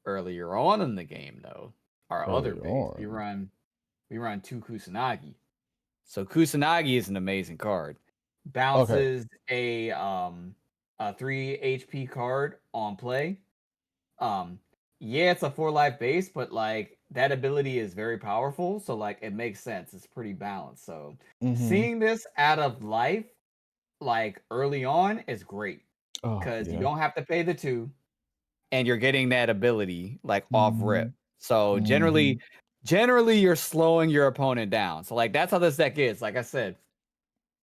Earlier on in the game, though, our other Earlier base, we on. run two Kusanagi. So Kusanagi is an amazing card. Okay. Bounces a 3 HP card on play. Yeah, it's a 4 life base, but like that ability is very powerful, so like it makes sense. It's pretty balanced. So Mm-hmm. seeing this out of life like early on is great Oh because you yeah. don't have to pay the 2 and you're getting that ability like off Mm-hmm. rip. So Mm-hmm. generally you're slowing your opponent down. So like that's how this deck is. Like I said,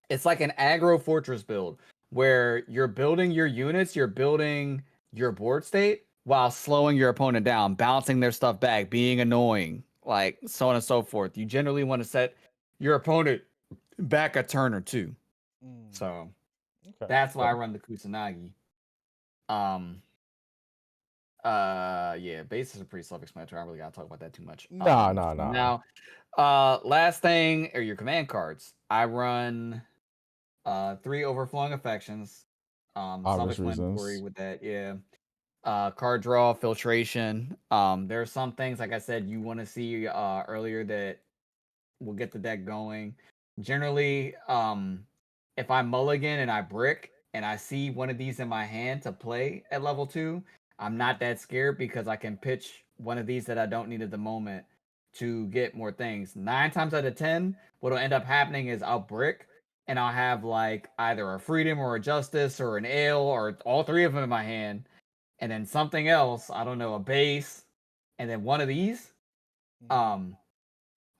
it's like an aggro fortress build where you're building your units, you're building your board state while slowing your opponent down, bouncing their stuff back, being annoying, like so on and so forth. You generally want to set your opponent back a turn or two. Mm. So Okay. that's why I Okay. run the Kusanagi. Um yeah, bases are pretty self-explanatory. I really gotta talk about that too much. Nah, nah, nah. Now last thing are your command cards. I run 3 overflowing affections. Obvious Self-explanatory reasons. with that, yeah. Card draw, filtration. There are some things, like I said, you want to see earlier that will get the deck going. Generally, if I mulligan and I brick and I see one of these in my hand to play at level 2, I'm not that scared because I can pitch one of these that I don't need at the moment to get more things. 9 times out of 10, what'll end up happening is I'll brick and I'll have like either a freedom or a justice or an ale or all 3 of them in my hand, and then something else, I don't know, a base, and then one of these. Mm-hmm. Um,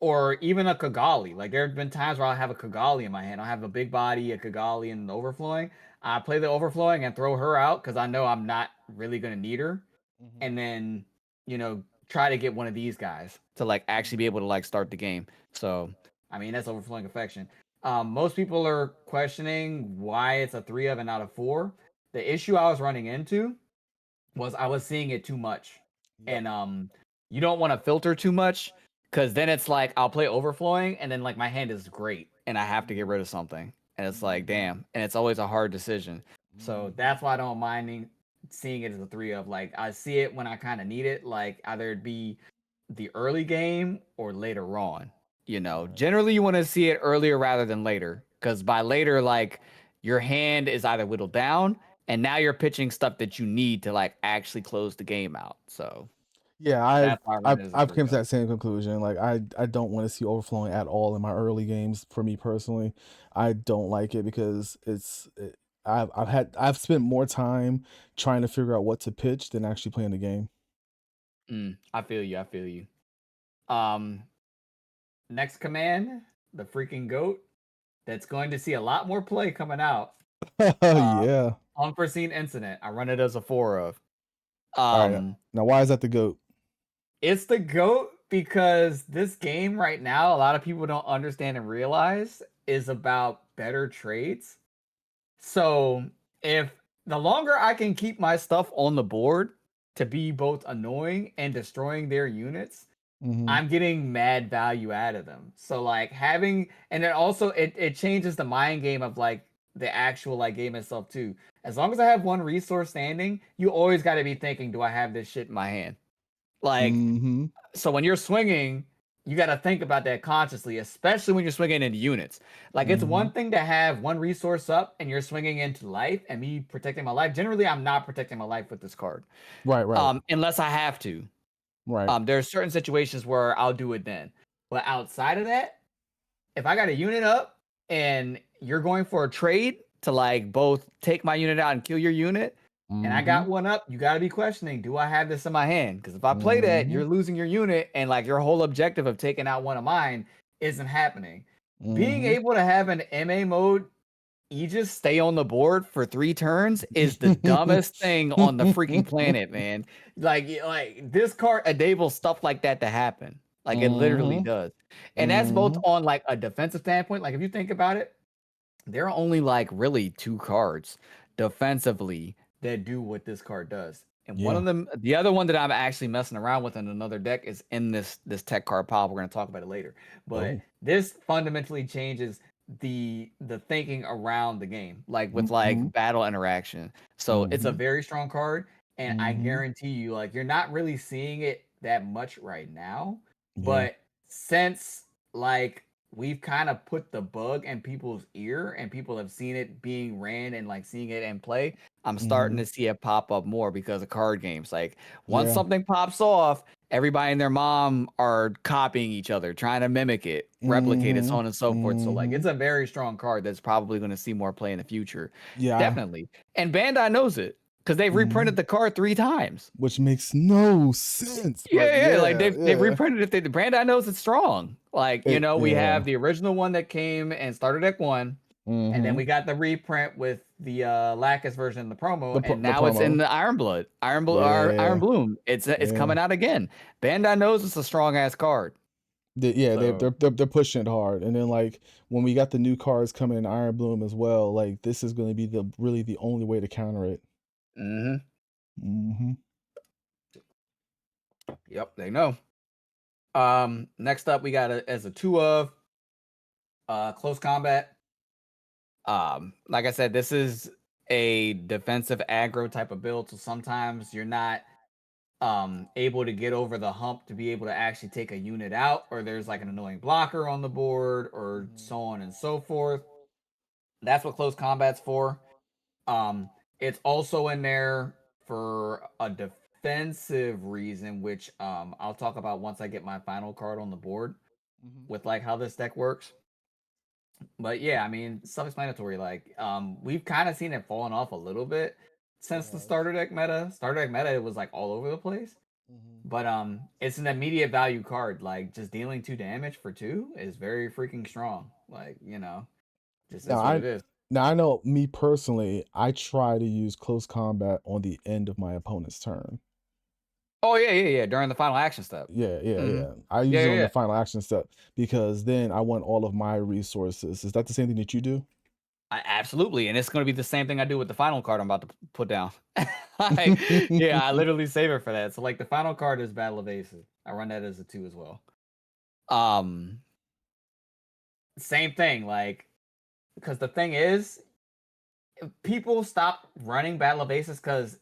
or even a Kigali. Like there have been times where I'll have a Kigali in my hand. I'll have a big body, a Kigali, and an overflowing. I play the overflowing and throw her out because I know I'm not really gonna need her. Mm-hmm. And then, try to get one of these guys to like actually be able to like start the game. So I mean that's overflowing affection. Most people are questioning why it's a 3 of and not a 4. The issue I was running into was I was seeing it too much. Yep. And you don't want to filter too much because then it's like I'll play overflowing and then like my hand is great and I have to get rid of something. And it's like, Mm-hmm. damn. And it's always a hard decision. So Mm-hmm. that's why I don't mind seeing it as a 3 of. Like I see it when I kind of need it, like either it be the early game or later on. Right. Generally you want to see it earlier rather than later. Because by later, like your hand is either whittled down and now you're pitching stuff that you need to like actually close the game out. So Yeah, I've that's why I run I've it as a I've three come to of. that same conclusion. Like I don't want to see overflowing at all in my early games. For me personally, I don't like it because I've spent more time trying to figure out what to pitch than actually playing the game. I feel you. I feel you. Um, Next command, the freaking goat. That's going to see a lot more play coming out. Yeah. Unforeseen incident. I run it as a 4 of. All right. Um, Now, why is that the goat? it's the GOAT because this game right now, a lot of people don't understand and realize is about better trades. So if the longer I can keep my stuff on the board to be both annoying and destroying their units, Hmm. I'm getting mad value out of them. So like having, and then also it changes the mind game of like the actual like game itself too. As long as I have one resource standing, you always got to be thinking, do I have this shit in my hand? Like, Hmm. so when you're swinging, you got to think about that consciously, especially when you're swinging into units. Like it's Hmm. one thing to have one resource up and you're swinging into life and me protecting my life. Generally, I'm not protecting my life with this card, Right. Right. unless I have to. Right. There are certain situations where I'll do it then. But outside of that, if I got a unit up and you're going for a trade to like both take my unit out and kill your unit, and I Hmm. got one up, you got to be questioning, do I have this in my hand? Because if I play that, Hmm. you're losing your unit, and like your whole objective of taking out one of mine isn't happening. Being Hmm. able to have an MA mode Aegis stay on the board for 3 turns is the dumbest thing on the freaking planet, man. Like this card enables stuff like that to happen. Like it literally Hmm. does. And that's both Hmm. on like a defensive standpoint. Like if you think about it, there are only like really 2 cards defensively that do what this card does. And one Yeah. of them, the other one that I'm actually messing around with in another deck is in this tech card pile. We're gonna talk about it later. But Oh. this fundamentally changes the thinking around the game, like with Hmm. like battle interaction. So it's a Hmm. very strong card. and I Mhm. guarantee you, like, you're not really seeing it that much right now, Yeah. but since, like, we've kind of put the bug in people's ear and people have seen it being ran and, like, seeing it in play, I'm starting Mhm. to see it pop up more because of card games. Like, once Yeah. something pops off, everybody and their mom are copying each other, trying to mimic it, replicate it, so Mhm. on and so forth. So, like, it's Mhm. a very strong card that's probably going to see more play in the future. Yeah. Definitely. And Bandai knows it because they've reprinted Mhm. the card 3 times. Which makes no sense, but Yeah, yeah, like yeah, they've yeah. reprinted it. The Bandai knows it's strong. Like, you know, we have Yeah. the original one that came and started at 1, and then Mhm. we got the reprint with the Lacus version in the promo, and The now it's in promo. the Iron Blood, Iron Yeah. Bloom. It's Yeah. coming out again. Bandai knows it's a strong ass card. Yeah, So, they're pushing it hard, and then, like, when we got the new cards coming in Iron Bloom as well, like, this is gonna be the only way to counter it. mhm. Mhm. Yep, they know. Next up we got as a 2 of close combat. Like I said, this is a defensive aggro type of build, so sometimes you're not able to get over the hump to be able to actually take a unit out, or there's like an annoying blocker on the board, or Mhm. so on and so forth. That's what close combat's for. Um, it's also in there for a defensive reason, which I'll talk about once I get my final card on the board Mhm. with like how this deck works. But yeah, I mean, self-explanatory. Like, we've kind of seen it falling off a little bit It since the has. starter deck meta. Starter deck meta, it was like all over the place. Mhm. But it's an immediate value card. Like, just dealing 2 damage for 2 is very freaking strong. Like, you know, just Now is what I it is. now I know me personally, I try to use close combat on the end of my opponent's turn. Oh yeah, yeah, yeah. During the final action step. Yeah, yeah, Hmm. yeah. I Yeah, use it yeah, on the yeah. final action step because then I want all of my resources. Is that the same thing that you do? Absolutely, and it's going to be the same thing I do with the final card I'm about to put down. Like, yeah, I literally save it for that. So like the final card is Battle of Aces. I run that as a 2 as well. Um, Same thing, like, because the thing is, people stop running Battle of Aces because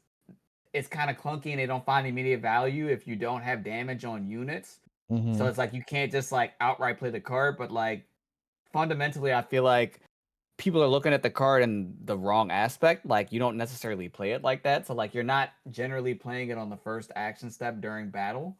it's kind of clunky and they don't find immediate value if you don't have damage on units. So Mhm. it's like you can't just like outright play the card, but like fundamentally, I feel like people are looking at the card in the wrong aspect. Like you don't necessarily play it like that. So like you're not generally playing it on the first action step during battle.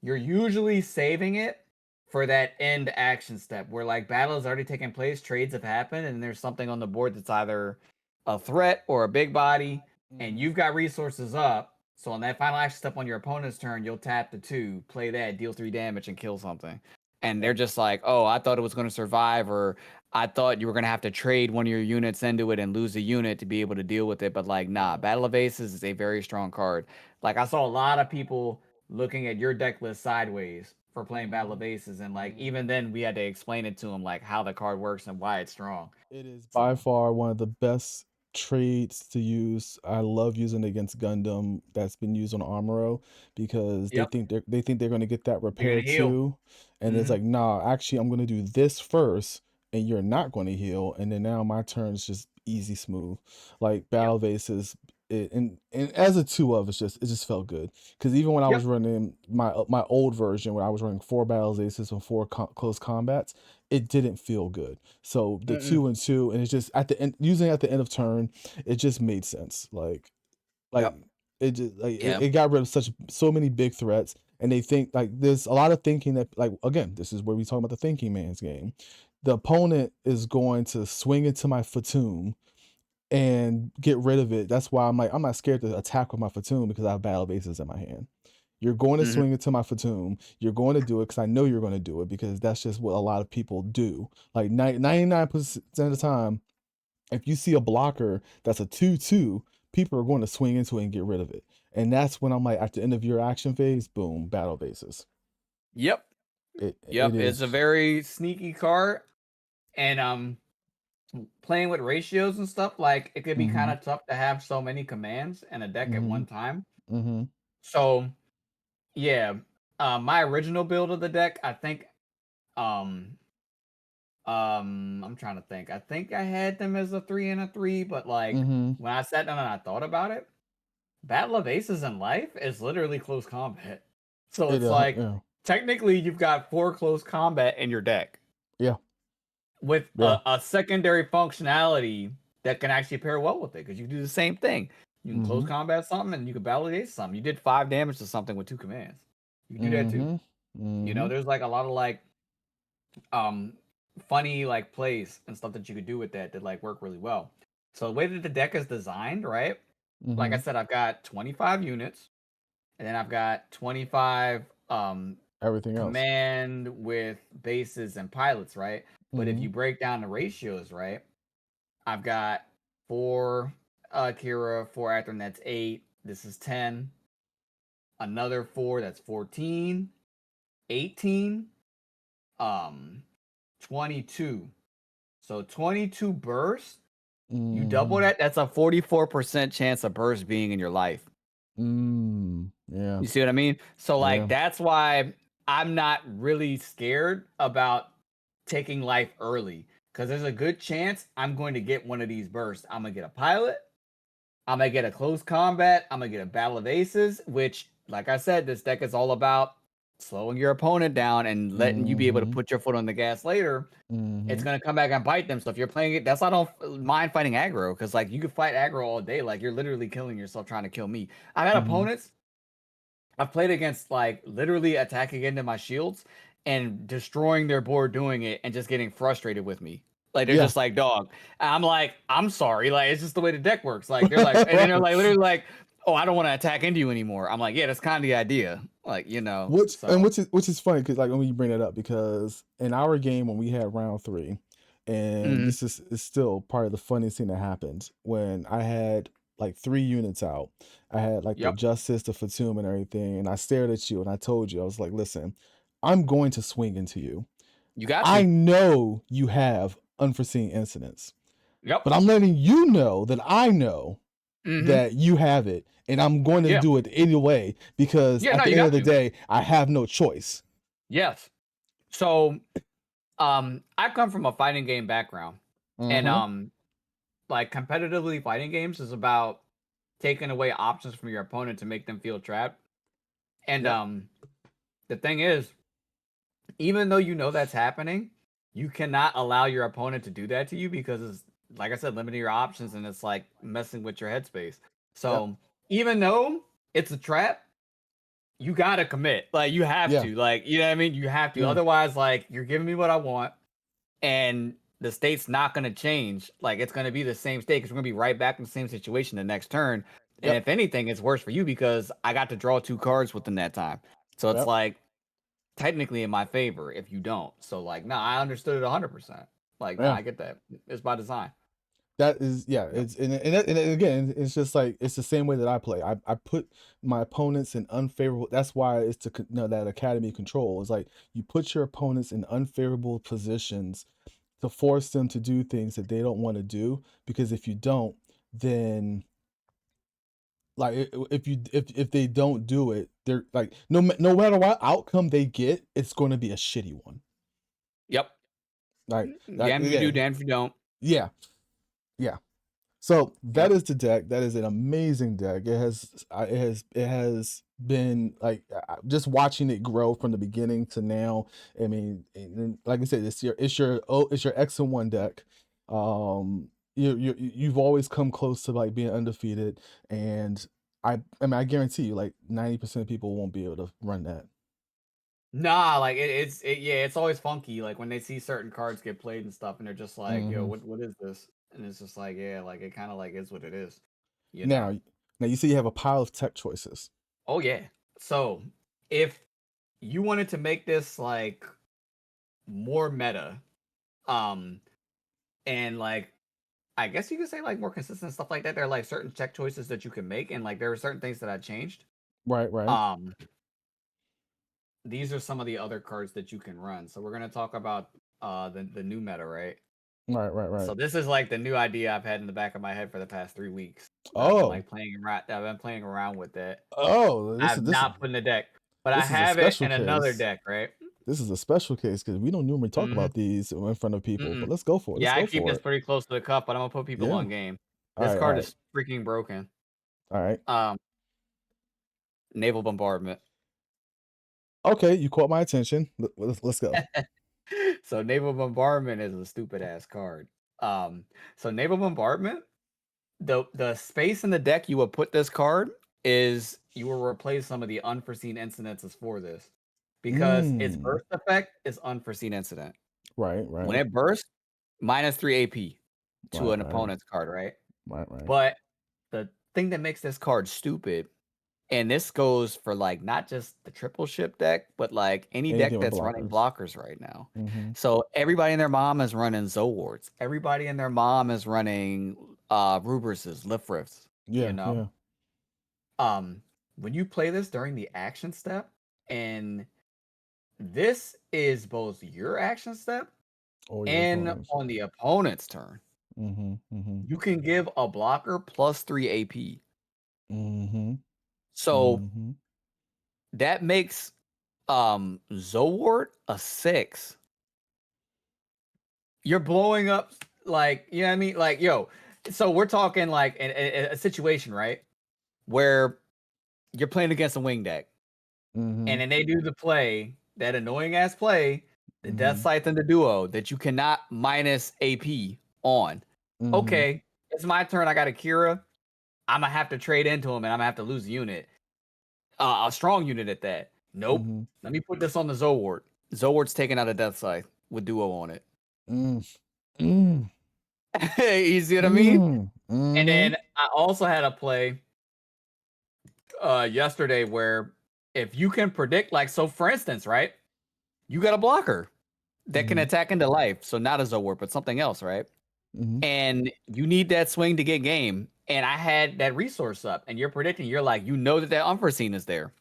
You're usually saving it for that end action step where like battle has already taken place, trades have happened, and there's something on the board that's either a threat or a big body, and Mhm. you've got resources up. So on that final action step on your opponent's turn, you'll tap the 2, play that, deal 3 damage, and kill something. And Yeah. they're just like, oh, I thought it was going to survive, or I thought you were going to have to trade one of your units into it and lose a unit to be able to deal with it. But like, nah, Yeah. Battle of Aces is a very strong card. Like I saw a lot of people looking at your deck list sideways for playing Battle of Mhm. Aces, and like even Mhm. then we had to explain it to them like how the card works and why it's strong. It is by So far one of the best trades to use. I love using it against Gundam that's been used on Amuro because yep, they think they're gonna get that you're repair gonna heal. too, and it's Hmm. like, "Nah, actually, I'm gonna do this first, and you're not gonna heal, and then now my turn is just easy smooth." Like, Yep. Battle Vases, and as a 2 of, it just felt good because even when I was Yep. running my old version, when I was running 4 Battle Aces and 4 close combats, it didn't feel good. So the Mm-mm. 2 and 2, and it's just at the end using it at the end of turn, it just made sense. Like Yep. it just like Yeah. it got rid of so many big threats. And they think like there's a lot of thinking that like again, this is where we talk about the thinking man's game. The opponent is going to swing into my Fatum and get rid of it. That's why I'm like, I'm not scared to attack with my Fatum because I have battle bases in my hand. You're going to Hmm. swing into my Fatum. You're going to do it because I know you're going to do it because that's just what a lot of people do. Like 99% of the time, if you see a blocker that's a 2/2, people are going to swing into it and get rid of it. And that's when I'm like, at the end of your action phase, boom, battle bases. Yep. It Yep. It's a is. very sneaky card, and playing with ratios and stuff, like it could be kind Mhm. of tough to have so many commands in a deck at one Mhm. time. Mhm. So yeah, my original build of the deck, I think, um, I'm trying to think. I think I had them as a 3 and a 3, but like Mhm. when I sat down and I thought about it, Battle of Aces in life is literally close combat. So It it's like yeah. technically you've got 4 close combat in your deck Yeah. with Yeah. a secondary functionality that can actually pair well with it because you can do the same thing. You can close Mhm. combat something and you can battle the ace something. You did 5 damage to something with 2 commands. You can do that too. Mhm. Mhm. There's like a lot of like um funny like plays and stuff that you could do with that like work really well. So the way that the deck is designed, right? Like I Mhm. said, I've got 25 units, and then I've got 25 Everything else. command with bases and pilots, right? But if Mhm. you break down the ratios, right? I've got 4 Kira, 4 Atherin, that's 8. This is 10. Another 4, that's 14. 18. Um 22. So 22 bursts. You double Mhm. that, that's a 44% chance of burst being in your life. Yeah. You see what I mean? So like Yeah. that's why I'm not really scared about taking life early because there's a good chance I'm going to get one of these bursts. I'm gonna get a pilot, I'm gonna get a close combat, I'm gonna get a battle of aces, which, like I said, this deck is all about slowing your opponent down and letting you be able to Mhm. put your foot on the gas later. It's Mhm. gonna come back and bite them. So if you're playing it, that's why I don't mind fighting aggro because like you can fight aggro all day. Like you're literally killing yourself trying to kill me. I got Mhm. opponents I've played against like literally attacking into my shields and destroying their board doing it and just getting frustrated with me. Like they're Yeah. just like, dog. I'm like, I'm sorry. Like it's just the way the deck works. Like they're like, and then they're Right. like literally like, oh, I don't want to attack into you anymore. I'm like, yeah, that's kind of the idea. Like, so Which is funny because like when you bring that up because in our game when we had round 3, and mhm. this is still part of the funniest thing that happened when I had like 3 units out. I had like the Yep. Justice, the Fatum, and everything, and I stared at you and I told you I was like, listen, I'm going to swing into you. You got I to. know you have unforeseen incidents, Yep. but I'm letting you know that I know Mm-hmm. that you have it, and I'm going to Yeah. do it anyway because Yeah, at no, the you end of got the to. day, I have no choice. Yes. So I come from a fighting game background. And Mhm. like competitively fighting games is about taking away options from your opponent to make them feel trapped. And Yep. the thing is, even though you know that's happening, you cannot allow your opponent to do that to you because it's like I said, limiting your options and it's like messing with your headspace. Yep. So even though it's a trap, you gotta commit. Like you have Yeah. to. Like, you know what I mean? You have to. Yeah. Otherwise, like you're giving me what I want and the state's not going to change. Like it's going to be the same state because we're going to be right back in the same situation the next turn. And Yep. if anything, it's worse for you because I got to draw 2 cards within that time. So it's Yep. like technically in my favor if you don't. So like, no, I understood it 100%. Like, no, Yeah. I get that. It's by design. That is yeah, Yep. it's and again, it's just like it's the same way that I play. I put my opponents in unfavorable that's why it's to that academy control. It's like you put your opponents in unfavorable positions to force them to do things that they don't want to do because if you don't, then like if they don't do it, they're like no matter what outcome they get, it's going to be a shitty one. Yep. Like that Damn if you yeah. do, damn if you don't. Yeah. Yeah. So that Yep. is the deck. That is an amazing deck. It has been like just watching it grow from the beginning to now. I mean, and like I said, it's your X and one deck. You've always come close to like being undefeated, and I mean I guarantee you like 90% of people won't be able to run that. Nah, like yeah, it's always funky. Like when they see certain cards get played and stuff, and they're just like, "Yo, Hmm. what is this?" And it's just like, yeah, like it kind of like is what it is, you know. Now, now you see you have a pile of tech choices. Oh yeah. So if you wanted to make this like more meta, um, and like I guess you could say like more consistent stuff like that, there are like certain check choices that you can make, and like there are certain things that I changed. Right, right, Um, these are some of the other cards that you can run. So we're gonna talk about the new meta, right? right, right, right. So this is like the new idea I've had in the back of my head for the past 3 weeks. I've been Oh, like playing around. I've been playing around with it. oh, this is I've this not put in the deck, but I this is a have it special in another case. deck, right? This is a special case because we don't normally talk Mm-hmm. about these in front of people, but Mm-mm. let's go for it. Let's Yeah, I go keep for this it. pretty close to the cup, but I'm gonna put people Yeah. on game. All This right. All card right. is freaking broken. All right. Naval Bombardment. Okay, you caught my attention. Let's go. So Naval Bombardment is a stupid ass card. So Naval Bombardment, the space in the deck you will put this card is you will replace some of the unforeseen incidences for this because its Mm. burst effect is unforeseen incident. Right, When right, it bursts, -3 AP to right, an right, opponent's card, right? right, right. But the thing that makes this card stupid, and this goes for like not just the triple ship deck, but like any deck Anything with that's running blockers. blockers right now. Mm-hmm. So everybody and their mom is running Zowards. Everybody and their mom is running Ruberses, Lifrifts, you Yeah, know? yeah. Um, when you play this during the action step, and this is both your action step Or your and opponents. on the opponent's turn, Mm-hmm. Mm-hmm. you can give a blocker +3 AP. Mm-hmm. So Mm-hmm. that makes Zoward a 6. You're blowing up like, you know what I mean? Like, yo, so we're talking like a situation, right? Where you're playing against a wing deck, Mm-hmm. and then they do the play, that annoying ass play, the Death Mm-hmm. Scythe and the Duo that you cannot minus AP on. Mm-hmm. Okay, it's my turn. I got a Kira. I'm gonna have to trade into him, and I'm gonna have to lose a unit, a strong unit at that. Nope. Mm-hmm. Let me put this on the Zoward. Zoward's taking out a Death Scythe with Duo on it. Mm. Mm. You see what I mean? Mm. And Mm-hmm. then I also had a play yesterday where if you can predict, like, so for instance, right? You got a blocker that can Mm-hmm. attack into life. So not a Zoward, but something else, right? Mm-hmm. And you need that swing to get game. And I had that resource up, and you're predicting, you're like, you know that unforeseen is there.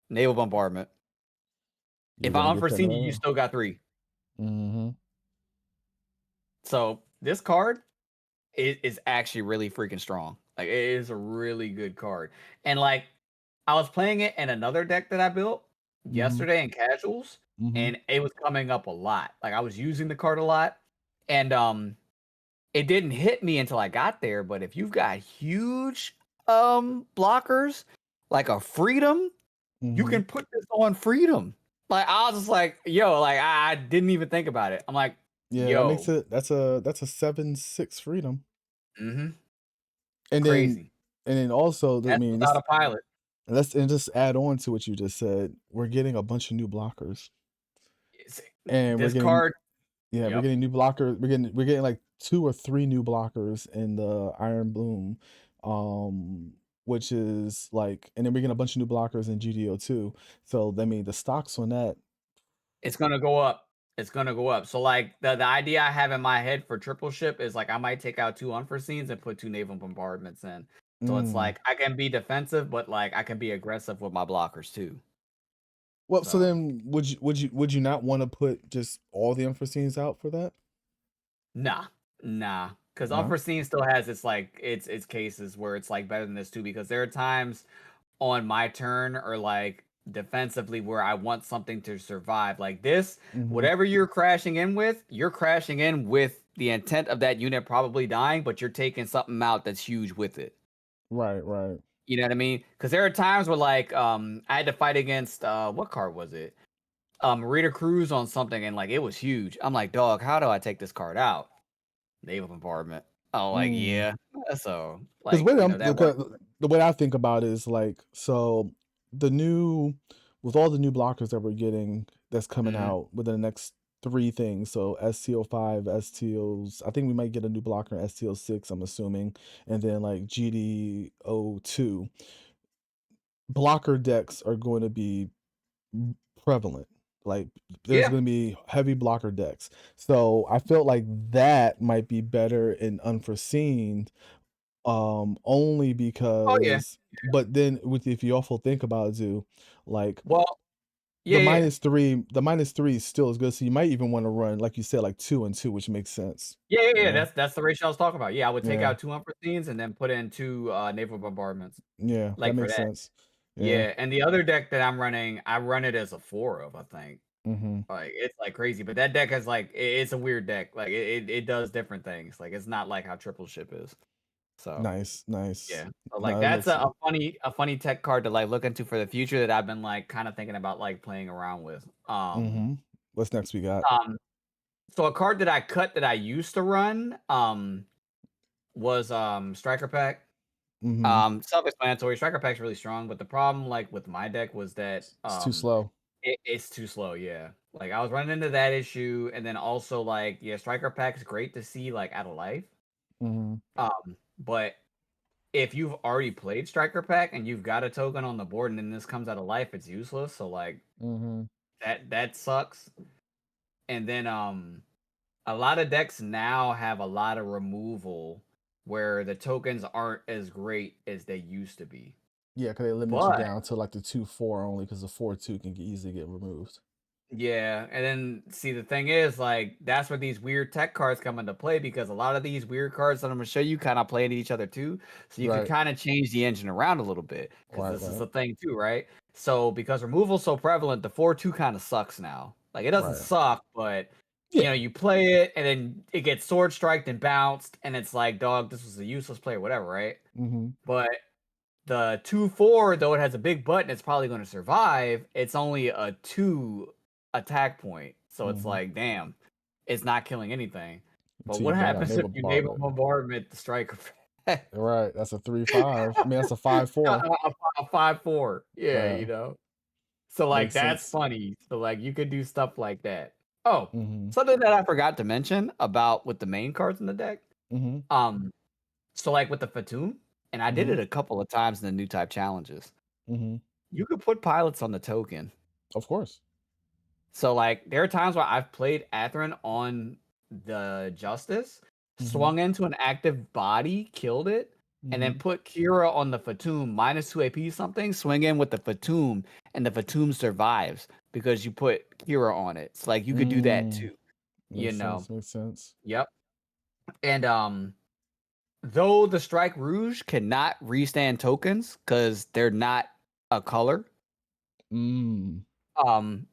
Naval Bombardment. You're If gonna I get unforeseen you, you that. still got 3. Mm-hmm. So this card is actually really freaking strong. Like, it is a really good card. And like, I was playing it in another deck that I built Mm-hmm. yesterday in casuals, Mm-hmm. and it was coming up a lot. Like, I was using the card a lot, and it didn't hit me until I got there. But if you've got huge blockers, like a Freedom, you Mm-hmm. can put this on Freedom. Like, I was just like, yo, like, I didn't even think about it. I'm like, Yeah, that makes yo, it that's a 7/6 freedom. mm-hmm, And then crazy. also, I That's mean, without a pilot. let's and just add on to what you just said. We're getting a bunch of new blockers. It's, And we're this getting card, yeah, we're yep. getting new blockers. We're getting like 2 or 3 new blockers in the Iron Bloom, which is like, and then we're getting a bunch of new blockers in GDO too. So I mean, the stocks on that. It's gonna go up. It's gonna go up. So like the idea I have in my head for triple ship is like I might take out 2 unforeseens and put 2 naval bombardments in. So it's Mm. like I can be defensive, but like I can be aggressive with my blockers too. Well, so So then would you not want to put just all the unforeseens out for that? nah, because No. unforeseen still has its like its cases where it's like better than this too. Because there are times on my turn or like defensively where I want something to survive. Like this, Mhm. whatever you're crashing in with the intent of that unit probably dying, but you're taking something out that's huge with it. Right, right. You know what I mean? Because there are times where like I had to fight against what card was it? Rita Cruz on something and like it was huge. I'm like, dog, how do I take this card out? Naval bombardment. Oh, like Mm. yeah. So Because like that works. the way I think about it is like, so the new with all the new blockers that we're getting that's coming Mhm. out within the next 3 things. So STO5, STOs. I think we might get a new blocker in STO6, I'm assuming, and then like GDO2. Blocker decks are going to be prevalent. Like, there's Yeah. gonna be heavy blocker decks. So I felt like that might be better in unforeseen, only Oh yeah. because, but then with, if you also think about it too, like Well, yeah, yeah. the -3 is still as good. So you might even want to run, like you said, like 2 and 2, which makes sense. Yeah, Yeah. that's the ratio I was talking about. Yeah, I would take Yeah. out 2 unforeseens and then put in 2, naval bombardments, Yeah. That like, for makes that. sense. Yeah. Yeah, and the other deck that I'm running, I run it as a 4 of, I think. Mhm. Like, it's, like, crazy, but that deck has, like it's a weird deck. Like, it does different things. Like, it's not like how triple ship is. So Nice, nice. yeah. So like No, that that's makes sense. a funny tech card to like look into for the future that I've been like kind of thinking about like playing around with. Mhm. What's next we got? Um so a card that I cut that I used to run was Striker Pack. Mhm. Self-explanatory. Striker Pack's really strong, but the problem like with my deck was that It's too slow. it's too slow, yeah. Like I was running into that issue, and then also like yeah, Striker Pack's great to see like out of life. Mhm. But if you've already played Striker Pack and you've got a token on the board and then this comes out of life, it's useless. So like Mhm. that sucks. And then a lot of decks now have a lot of removal where the tokens aren't as great as they used to be. Yeah, 'cause they limit you But down to like the 2/4 only because the 4/2 can easily get removed. yeah, and then see the thing is like that's where these weird tech cards come into play because a lot of these weird cards that I'm gonna show you kind of play into each other too. So you could Right. kind of change the engine around a little bit because Right, this is right. the thing too, right? So because removal's so prevalent, the 4/2 kind of sucks now. Like it doesn't Right. suck, but you know, Yeah. you play it and then it gets sword striked and bounced, and it's like, dog, this was a useless play or whatever, right? Mhm. But the 2/4, though it has a big button, it's probably going to survive. It's only a 2 attack point. So it's Mhm. like, damn, it's not killing anything. But Until you what bring out happens if naval you name a bombardment. bombardment the striker? Right. That's a 3/5. I mean, that's a 5/4. A 5/4. Yeah, Yeah. you know. So like Makes that's sense. funny. So like you could do stuff like that. Oh, Mhm. something that I forgot to mention about with the main cards in the deck. Mhm. Um, so like with the Fatum, and I did Mhm. it a couple of times in the new type challenges. Mhm. You could put pilots on the token. Of course. So like there are times where I've played Atherin on the Justice, Mhm. swung into an active body, killed it, and then Mhm. put Kira on the Fatum -2 AP something, swing in with the Fatum, and the Fatum survives because you put Kira on it. So like you could do that Mm. too, you Makes know. sense. Makes sense. Yep. And though the Strike Rouge cannot restand tokens because they're not a color, Mm.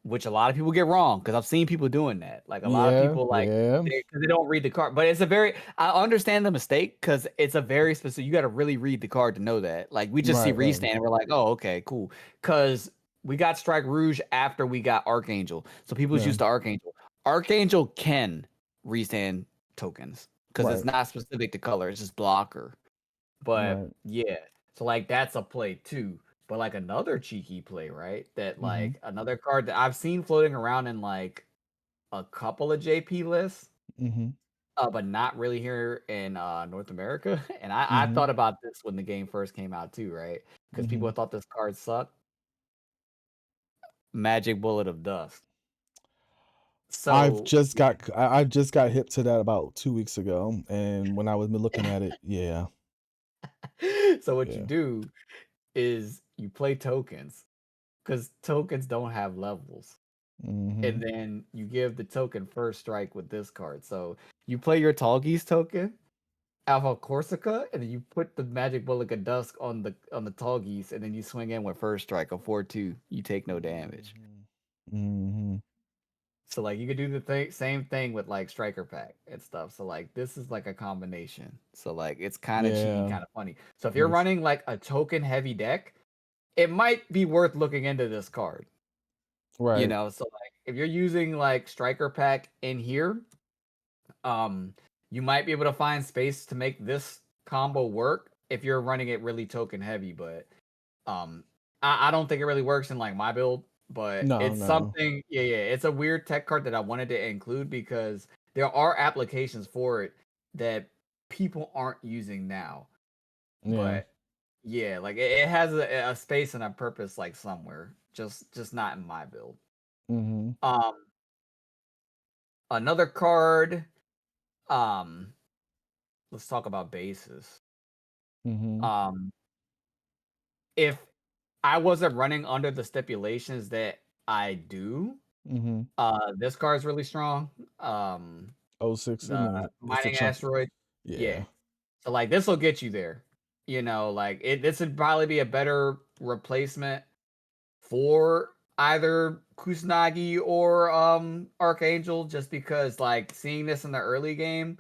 which a lot of people get wrong because I've seen people doing that. Like a lot of Yeah. people like Yeah. because they don't read the card, but it's a very I understand the mistake because it's a very specific. You got to really read the card to know that. Like we just see Right. Right. restand and we're like, oh, okay, cool. Because we got Strike Rouge after we got Archangel, so people's Yeah. used to Archangel. Archangel can restand tokens because it's Right. not specific to color; it's just blocker. But Right. yeah, so like that's a play too. But like another cheeky play, right? That Mhm. like another card that I've seen floating around in like a couple of JP lists, Mhm. but not really here in North America. And I Mhm. thought about this when the game first came out too, right? Because people Mhm. thought this card sucked. Magic Bullet of Dust. So I've just got hip to that about 2 weeks ago, and when I was looking at it, yeah. so what you Yeah. do is you play tokens because tokens don't have levels. And Mhm. then you give the token first strike with this card. So you play your Tallgeese token, Alpha Corsica, and then you put the Magic Bullet of Dusk on the Tallgeese, and then you swing in with first strike, a 4/2. You take no damage. Mhm. Mhm. So like you could do the same thing with like Striker Pack and stuff. So like this is like a combination. So like it's kind of cheeky, Yeah. kind of funny. So if you're Makes running like a token heavy deck, it might be worth looking into this card. You right. know, so like if you're using like Striker Pack in here, um, you might be able to find space to make this combo work if you're running it really token heavy, but um I don't think it really works in like my build, but No, it's no. something yeah, it's a weird tech card that I wanted to include because there are applications for it that people aren't using now. Yeah. But yeah, like it has a space and a purpose like somewhere, just not in my build. Mhm. Um Another card, um, let's talk about bases. Mhm. Um, if I wasn't running under the stipulations that I do, Mhm. this card is really strong. Um, Oh 06, I the mean, it's a mining chunk. asteroid, yeah. Yeah. So like this will get you there. You know, like this would probably be a better replacement for either Kusanagi or Archangel, just because like seeing this in the early game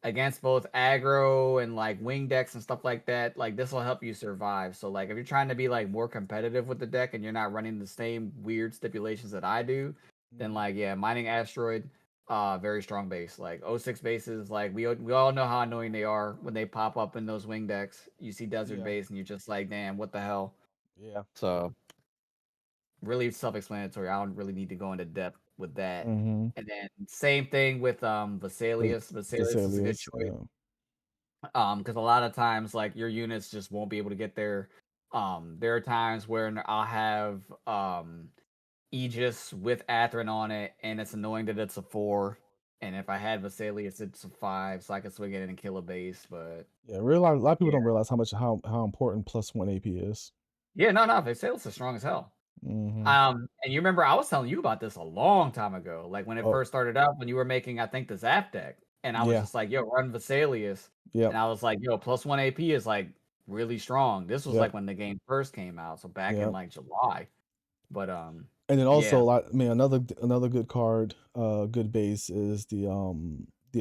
against both aggro and like wing decks and stuff like that, like this will help you survive. So like if you're trying to be like more competitive with the deck and you're not running the same weird stipulations that I do, then Mhm. like yeah, mining asteroid, very strong base. Like O6 bases, like we all know how annoying they are when they pop up in those wing decks. You see desert Yeah. base and you're just like, damn, what the hell? Yeah. So really self-explanatory. I don't really need to go into depth with that. Mhm. And then same thing with But Vesalius. Vesalius is a good Vesalius, choice. yeah. Because a lot of times like your units just won't be able to get there. There are times where I'll have Aegis with Atherin on it, and it's annoying that it's a 4. And if I had Vesalius, it's a 5, so I can swing it in and kill a base. But Yeah, realize a lot of people yeah, don't realize how important +1 AP is. yeah, no, Vesalius is strong as hell. Mhm. And you remember I was telling you about this a long time ago, like when it Oh, first started out, when you were making, I think, the Zap deck, and I was yeah. just like, "Yo, run Vesalius," Yep. and I was like, "Yo, +1 AP is like really strong." This was Yep. like when the game first came out, so back in Yep. like July. But And then also, yeah, I mean, another good card, good base is the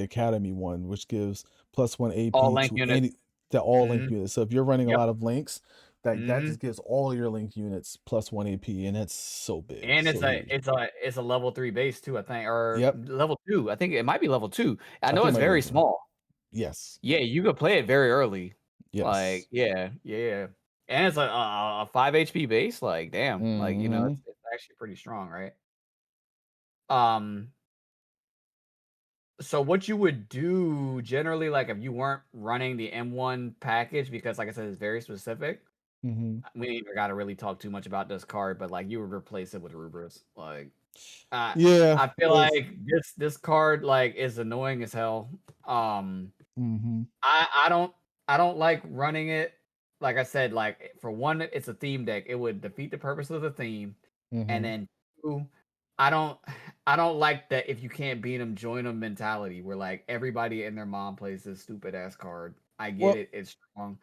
Academy one, which gives +1 all AP link to units. any the all link Hmm. units. So if you're running a Yep. lot of links, that Hmm. just gives all your link units +1 AP, and that's so big, And so huge. it's a level 3 base too, I think, or Yep, level 2. I think it might be level 2. I I know think it it's might be very level. small. Yes, Yeah, you could play it very early. Like, yes. yeah, yeah. And it's a 5 HP base, like, damn. Like, Hmm. it's actually pretty strong, right? Um, so what you would do generally, like, if you weren't running the M1 package, because like I said, it's very specific. Hmm. We ain't even gotta really talk too much about this card, but like you would replace it with Rubrus. Like, I Yeah, I feel it's. like this card like is annoying as hell. Um Hmm. I don't like running it. Like I said, like for one, it's a theme deck. It would defeat the purpose of the theme. And Hmm. then two, I don't I don't like that if you can't beat them, join them mentality where like everybody and their mom plays this stupid ass card. I get Well, it, it's strong.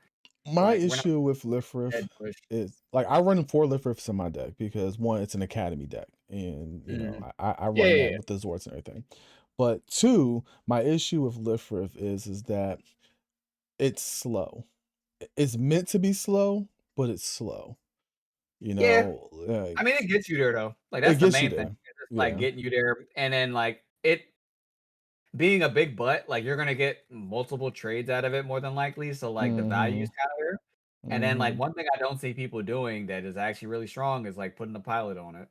my Like we're not issue with dead Lifrith push. is like I run 4 Lifriths in my deck because one, it's an academy deck, and Mhm. I Yeah, run yeah, that yeah. with the Zords and everything. But two, my issue with Lifrith is that it's slow. It's meant to be slow, but it's slow. Yeah. I Like mean, it gets you there though. Like it that's the gets you main thing. there. It's just like Yeah. getting you there, and then like it being a big butt, like you're gonna get multiple trades out of it more than likely. So like the value Hmm. is kind of there. And then like Hmm. one thing I don't see people doing that is actually really strong is like putting a pilot on it.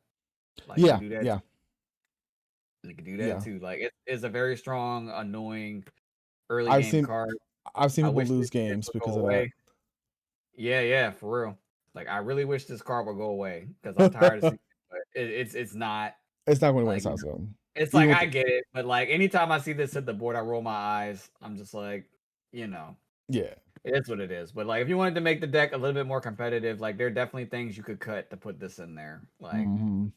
Like you can Yeah. do that. Yeah. You can do that Yeah. too. Like it is a very strong, annoying early I've game seen card. I've seen I people wish this lose shit games would go because of away. Yeah, yeah, for real. Like I really wish this card would go away because I'm tired of that. seeing it. But it's not It's not going to win like sounds good. it's Even like with I the, get it, but like anytime I see this hit the board, I roll my eyes. I'm just like, yeah. it is what it is. But like if you wanted to make the deck a little bit more competitive, like there are definitely things you could cut to put this in there. Like, Hmm.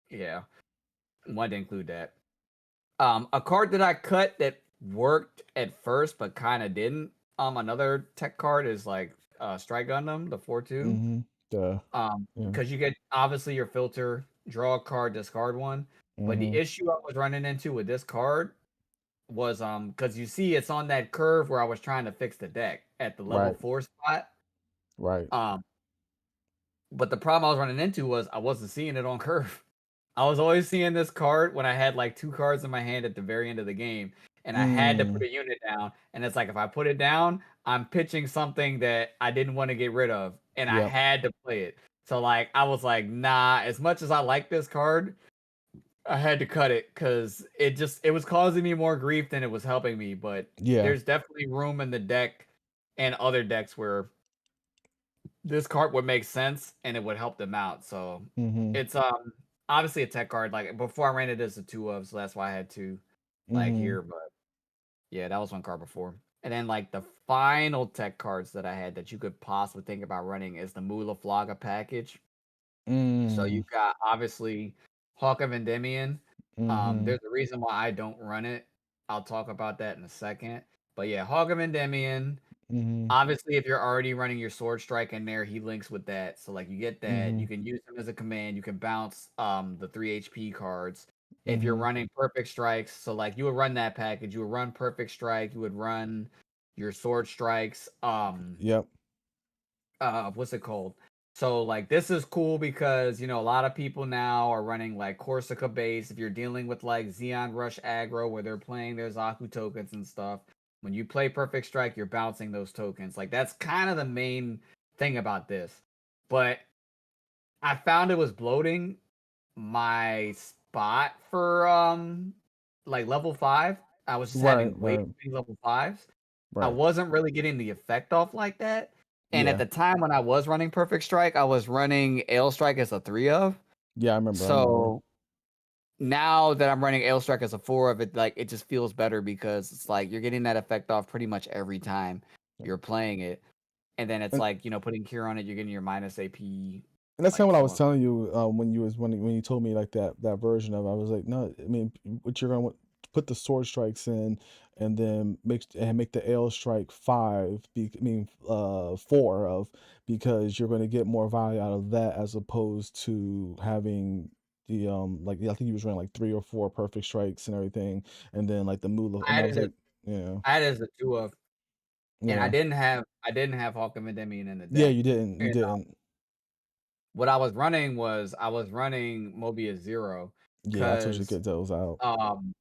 yeah, wanted to include that. A card that I cut that worked at first but kind of didn't. Another tech card is like Strike Gundam, the 4/2. Hmm. The yeah. Because you get obviously your filter, draw a card, discard one. But the Hmm. issue I was running into with this card was because you see it's on that curve where I was trying to fix the deck at the level Right. 4 spot. Right. Um, but the problem I was running into was I wasn't seeing it on curve. I was always seeing this card when I had like 2 cards in my hand at the very end of the game, and I had to put Mm. a unit down. And it's like if I put it down, I'm pitching something that I didn't want to get rid of, and I Yep. had to play it. So like I was like, nah. As much as I like this card, I had to cut it because it was causing me more grief than it was helping me. But Yeah. there's definitely room in the deck and other decks where this card would make sense and it would help them out. So Hmm. it's obviously a tech card. Like before I ran it as a 2 of, so that's why I had to like Hmm. here. But yeah, that was one card before. And then like the final tech cards that I had that you could possibly think about running is the Mula Flaga package. So Mm. you've got obviously Hawk of Endymion. Hmm. There's a reason why I don't run it. I'll talk about that in a second. But yeah, Hawk of Endymion. Hmm. Obviously, if you're already running your sword strike in there, he links with that. So like you get that. Hmm. You can use him as a command. You can bounce the 3 HP cards. if you're Mm-hmm. running perfect strikes. So like you would run that package, you would run perfect strike, you would run your sword strikes. Yep. What's it called? So like this is cool because a lot of people now are running like Corsica base. If you're dealing with like Xeon Rush aggro where they're playing their Zaku tokens and stuff, when you play Perfect Strike, you're bouncing those tokens. Like that's kind of the main thing about this. But I found it was bloating my spot for like level 5. I was just Right. having way Right. too many level 5s. I Right. wasn't really getting the effect off like that. And at Yeah. the time when I was running Perfect Strike, I was running Ale Strike as a 3 of. Yeah. I remember. I remember. So now that I'm running Ale Strike as a 4 of, it just feels better because it's like you're getting that effect off pretty much every time Yeah. you're playing it. And then it's And like, putting cure on it, you're getting your minus AP And that's kind of like what I was flowing. telling you when you told me like that version of it. I was like, no, I mean, what you're gonna put the sword strikes in, and then make the ale strike 5. I mean, 4 of, because you're going to get more value out of that as opposed to having the like, I think you was running like 3 or 4 perfect strikes and everything, and then like the Mula, I and I had was it as like, yeah, I had it as a 2 of. And I yeah, didn't have Hawk of Endymion in the yeah. deck. You didn't, you And didn't. what I was running was I was running Mobius Zero Yeah, I told you to because get those out. um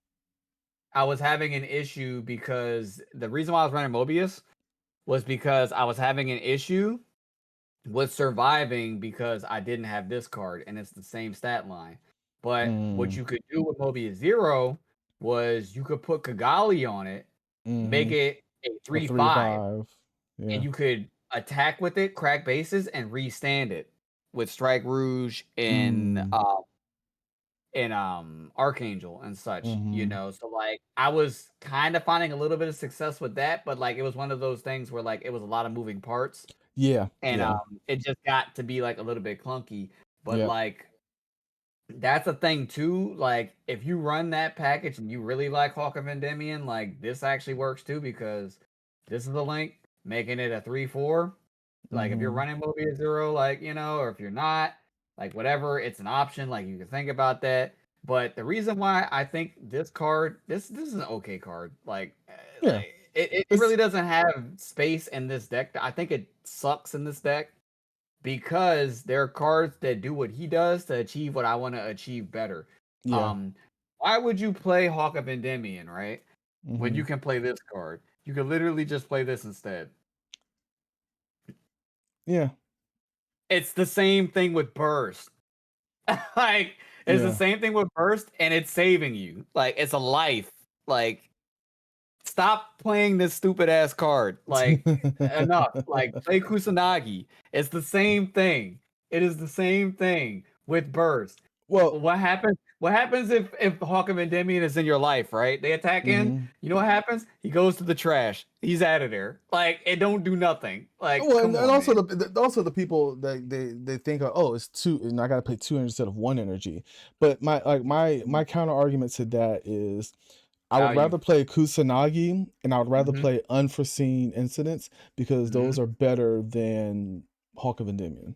I was having an issue because the reason why I was running Mobius was because I was having an issue with surviving because I didn't have this card and it's the same stat line. But what Mm, you could do with Mobius Zero was you could put Kigali on it, make mm-hmm. it a A 3/5, 3/5. and Yeah. you could attack with it, crack bases, and restand it with Strike Rouge Mm. and Archangel and such, Mhm. So like I was kind of finding a little bit of success with that, but like it was one of those things where like it was a lot of moving parts Yeah, and yeah, it just got to be like a little bit clunky. But yep, like that's a thing too. Like if you run that package and you really like Hawk of Endymion, like this actually works too because this is the link making it a 3/4. Like if you're mhm, running Mobius Zero, like or if you're not, like whatever, it's an option. Like you can think about that. But the reason why I think this card, this is an okay card. yeah. It It's really doesn't have space in this deck. I think it sucks in this deck because there are cards that do what he does to achieve what I want to achieve better. yeah, Um, why would you play Hawk of Endymion, right? When you mhm, can play this card, you could literally just play this instead. yeah, It's the same thing with Burst. like it's the yeah. same thing with Burst, and it's saving you. Like it's a life. Like stop playing this stupid ass card. Like enough. Like play Kusanagi. It's the same thing. It is the same thing with Burst. Well, What happens? What happens if Hawk of Endymion is in your life, right? They attack in. mhm. You know what happens? He goes to the trash. He's out of there. Like it don't do nothing. Like Well, come and on, also man. the people that they think, oh, it's 2, and I got to pay 2 instead of 1 energy. But my counter argument to that is, I would Value. rather play Kusanagi, and I would rather Mm-hmm. play Unforeseen Incidents, because Mm-hmm. those are better than Hawk of Endymion.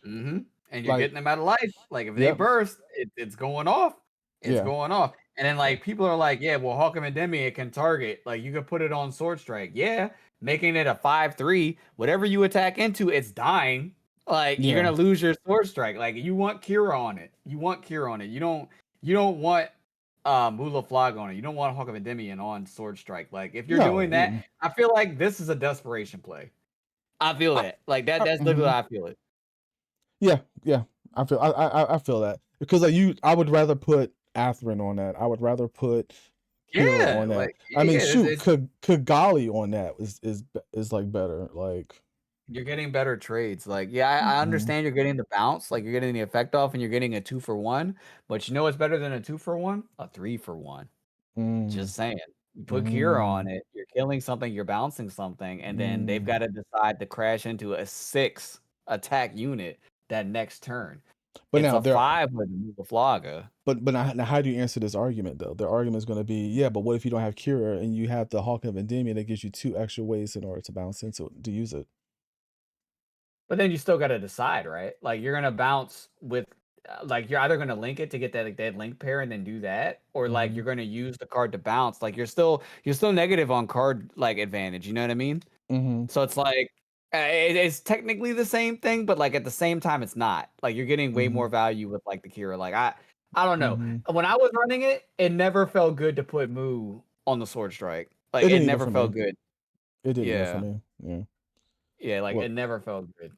Mm-hmm. And you're Like, getting them out of life. Like if they yep, burst, it's going off. It's yeah, going off. And then yeah, like people are like, yeah, well, Hawk of Endymion it can target. Like you could put it on Sword Strike. Yeah, making it a 5/3. Whatever you attack into, it's dying. Like you're yeah. gonna lose your Sword Strike. Like you want Cure on it. You want Cure on it. You don't want Mula Flag on it. You don't want Hawk of Endymion on Sword Strike. Like if you're No, doing that, I feel like this is a desperation play. I feel I, that. Like that's literally mhm. how I feel it. Yeah, yeah. I feel that, because like I would rather put Atherin on that. I would rather put Kira Yeah, on that. like I mean, yeah, shoot, it's Kigali on that is like better. Like, you're getting better trades. Like, yeah, I mm, understand you're getting the bounce, like you're getting the effect off, and you're getting a 2-for-1. But you know what's better than a 2-for-1? A 3-for-1. mm, Just saying. You put Kira on mm, it, you're killing something, you're bouncing something, and then they've got mm. to decide to crash into a 6 attack unit that next turn. But It's now a there, 5 with Muflaga. but now how do you answer this argument though? Their argument is going to be, yeah, but what if you don't have Kira and you have the Hawk of Endymion that gives you 2 extra ways in order to bounce into it, to use it? But then you still got to decide, right? Like you're gonna bounce with like you're either gonna link it to get that like dead link pair and then do that, or like Mhm. you're gonna use the card to bounce. Like you're still negative on card like advantage. You know what I mean? Mhm. So it's like it's technically the same thing, but like at the same time, it's not. Like you're getting way more Mhm. value with like the Kira. Like I don't know. Mhm. When I was running it, it never felt good to put Moo on the Sword Strike. Like It it didn't even never for felt me. good. It didn't even for Yeah, me. Yeah. yeah. Like it Well, never felt good.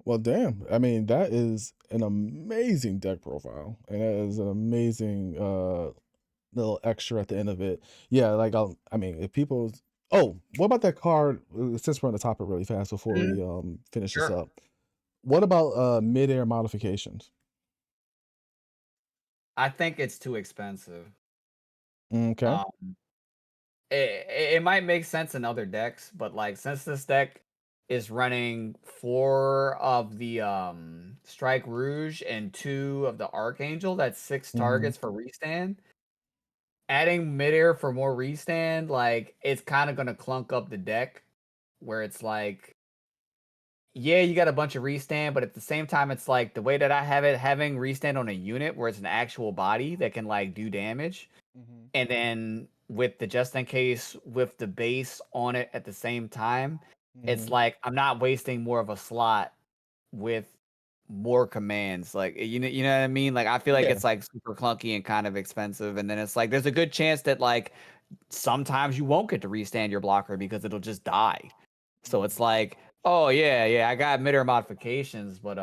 well, damn. I mean, that is an amazing deck profile, and that is an amazing little extra at the end of it. Yeah, like I mean, if people. Oh, what about that card? Since we're on the topic really fast before Mhm. we finish this Sure. up, what about mid-air modifications? I think it's too expensive. Okay. Um, it might make sense in other decks, but like since this deck is running 4 of the Strike Rouge and 2 of the Archangel, that's 6 Mhm. targets for restand. Adding midair for more restand, like it's kind of gonna clunk up the deck where it's like, yeah, you got a bunch of restand, but at the same time, it's like the way that I have it, having restand on a unit where it's an actual body that can like do damage. Mhm. And then with the just in case with the base on it at the same time, it's Mhm. like I'm not wasting more of a slot with more commands. Like you know what I mean? Like I feel like Yeah. it's like super clunky and kind of expensive. And then it's like there's a good chance that like sometimes you won't get to restand your blocker because it'll just die. So it's Mhm. like, oh yeah, I got mid modifications, but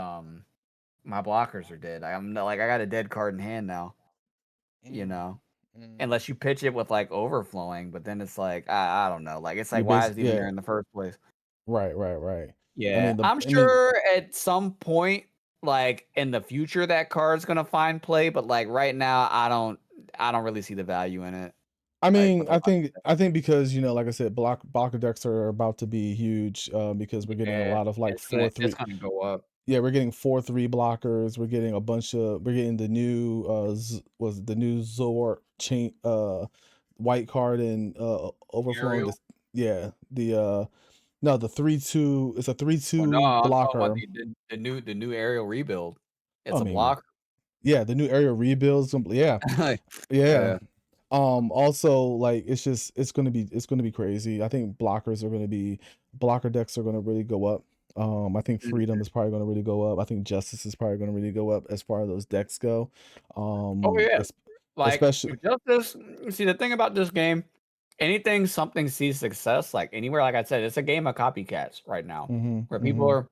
my blockers are dead. I'm not, like I got a dead card in hand now, you Mm. know. Mm. Unless you pitch it with like overflowing, but then it's like I don't know. Like it's You like why base is it even yeah. there in the first place? Right. Right. Right. Yeah, I'm I mean, sure at some point, like in the future, that card's gonna find play. But like right now, I don't really see the value in it. Like with a lot. I think because like I said, blocker decks are about to be huge because we're getting a Yeah, lot of like it's 4/3. gonna go up. Yeah, we're getting 4/3 blockers. We're getting the new was the new Zor chain white card and overflowing Ariel. this. Yeah, the no, the 3/2. It's a Well, no, 3/2 I'm talking about blocker. the new aerial rebuild. It's I a mean, blocker. yeah, the new area rebuilds. Yeah, yeah. Yeah. Also, like it's gonna be crazy. I think blocker decks are gonna really go up. I think freedom is probably gonna really go up. I think justice is probably gonna really go up as far as those decks go. Oh yeah. Es Like especially justice. See the thing about this game, anything something sees success, like anywhere, like I said, it's a game of copycats right now. mhm, Where people mhm, are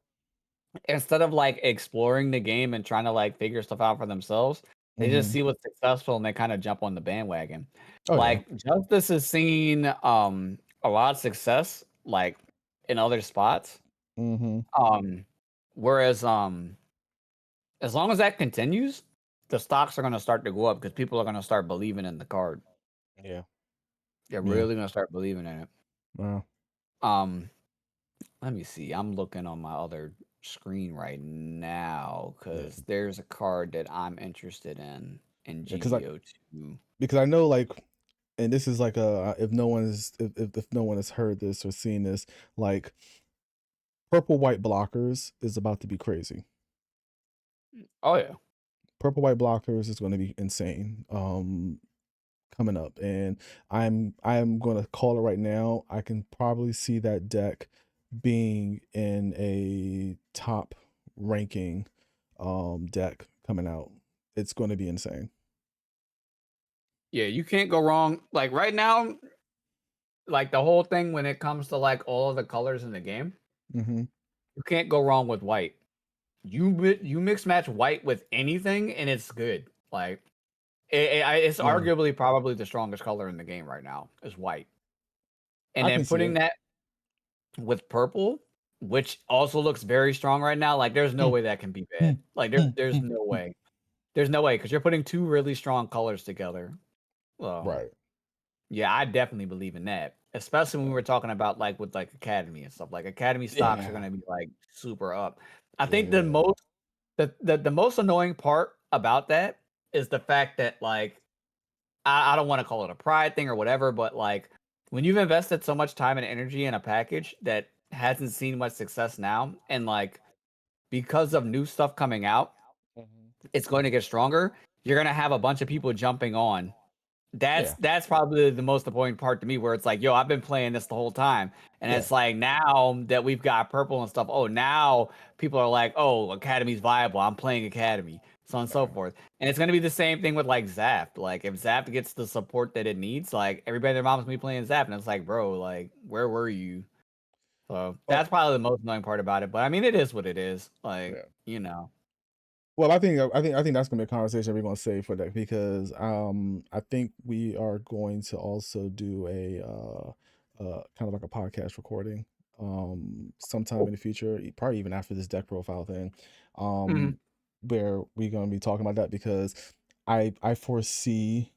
instead of like exploring the game and trying to like figure stuff out for themselves, they just mhm. see what's successful and they kind of jump on the bandwagon. Oh, yeah. Like Justice has seen a lot of success like in other spots. Mhm. Um whereas as long as that continues, the stocks are gonna start to go up because people are gonna start believing in the card. Yeah, They're yeah. really gonna start believing in it. Wow. Um Let me see. I'm looking on my other screen right now Yeah, because there's a card that I'm interested in yeah. GBO2. Because I know, like, and this is like if no one is if no one has heard this or seen this, like purple white blockers is about to be crazy. Oh yeah. Purple white blockers is going to be insane. Coming up, and I'm going to call it right now. I can probably see that deck being in a top ranking deck coming out. It's going to be insane. Yeah, you can't go wrong. Like right now, like the whole thing when it comes to like all of the colors in the game, Mhm. you can't go wrong with white. You mix match white with anything and it's good. Like it's Yeah, arguably probably the strongest color in the game right now is white. And I then can see putting it. that with purple, which also looks very strong right now. Like, there's no Mm, way that can be bad. mm, Like, mm, there's mm, no mm. way. There's no way because you're putting two really strong colors together. Right. Yeah, I definitely believe in that. Especially when we're talking about like with like Academy and stuff. Like Academy stocks are Yeah. gonna be like super up. I think Yeah. the most annoying part about that is the fact that like I don't want to call it a pride thing or whatever, but like when you've invested so much time and energy in a package that hasn't seen much success now, and like because of new stuff coming out, Mhm. it's going to get stronger. You're going to have a bunch of people jumping on. Yeah. That's probably the most important part to me, where it's like, yo, I've been playing this the whole time. And Yeah. it's like, now that we've got purple and stuff, oh, now people are like, oh, Academy's viable. I'm playing Academy, so on and so forth. And it's going to be the same thing with like Zaft. Like, if Zaft gets the support that it needs, like, everybody and their mom's going to be playing Zaft. And it's like, bro, like, where were you? So Oh, that's probably the most annoying part about it. But I mean, it is what it is. Like, yeah. you know. Well, I think that's gonna be a conversation we're gonna save for that because I think we are going to also do a kind of like a podcast recording sometime in Cool. the future, probably even after this deck profile thing, Mhm. um where we're gonna be talking about that because I foresee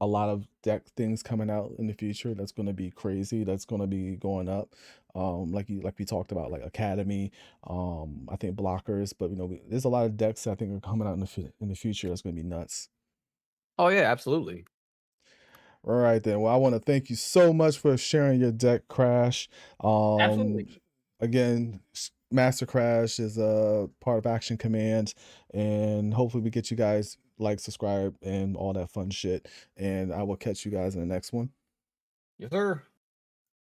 a lot of deck things coming out in the future that's going to be crazy, that's going to be going up, like we talked about, like Academy, I think blockers, but there's a lot of decks that I think are coming out in the future that's going to be nuts. Oh, yeah, absolutely. All right then, well, I want to thank you so much for sharing your deck, Crash. Absolutely. Again, Master Crash is a part of Action Command, and hopefully we get you guys like, subscribe, and all that fun shit, and I will catch you guys in the next one. Yes, sir.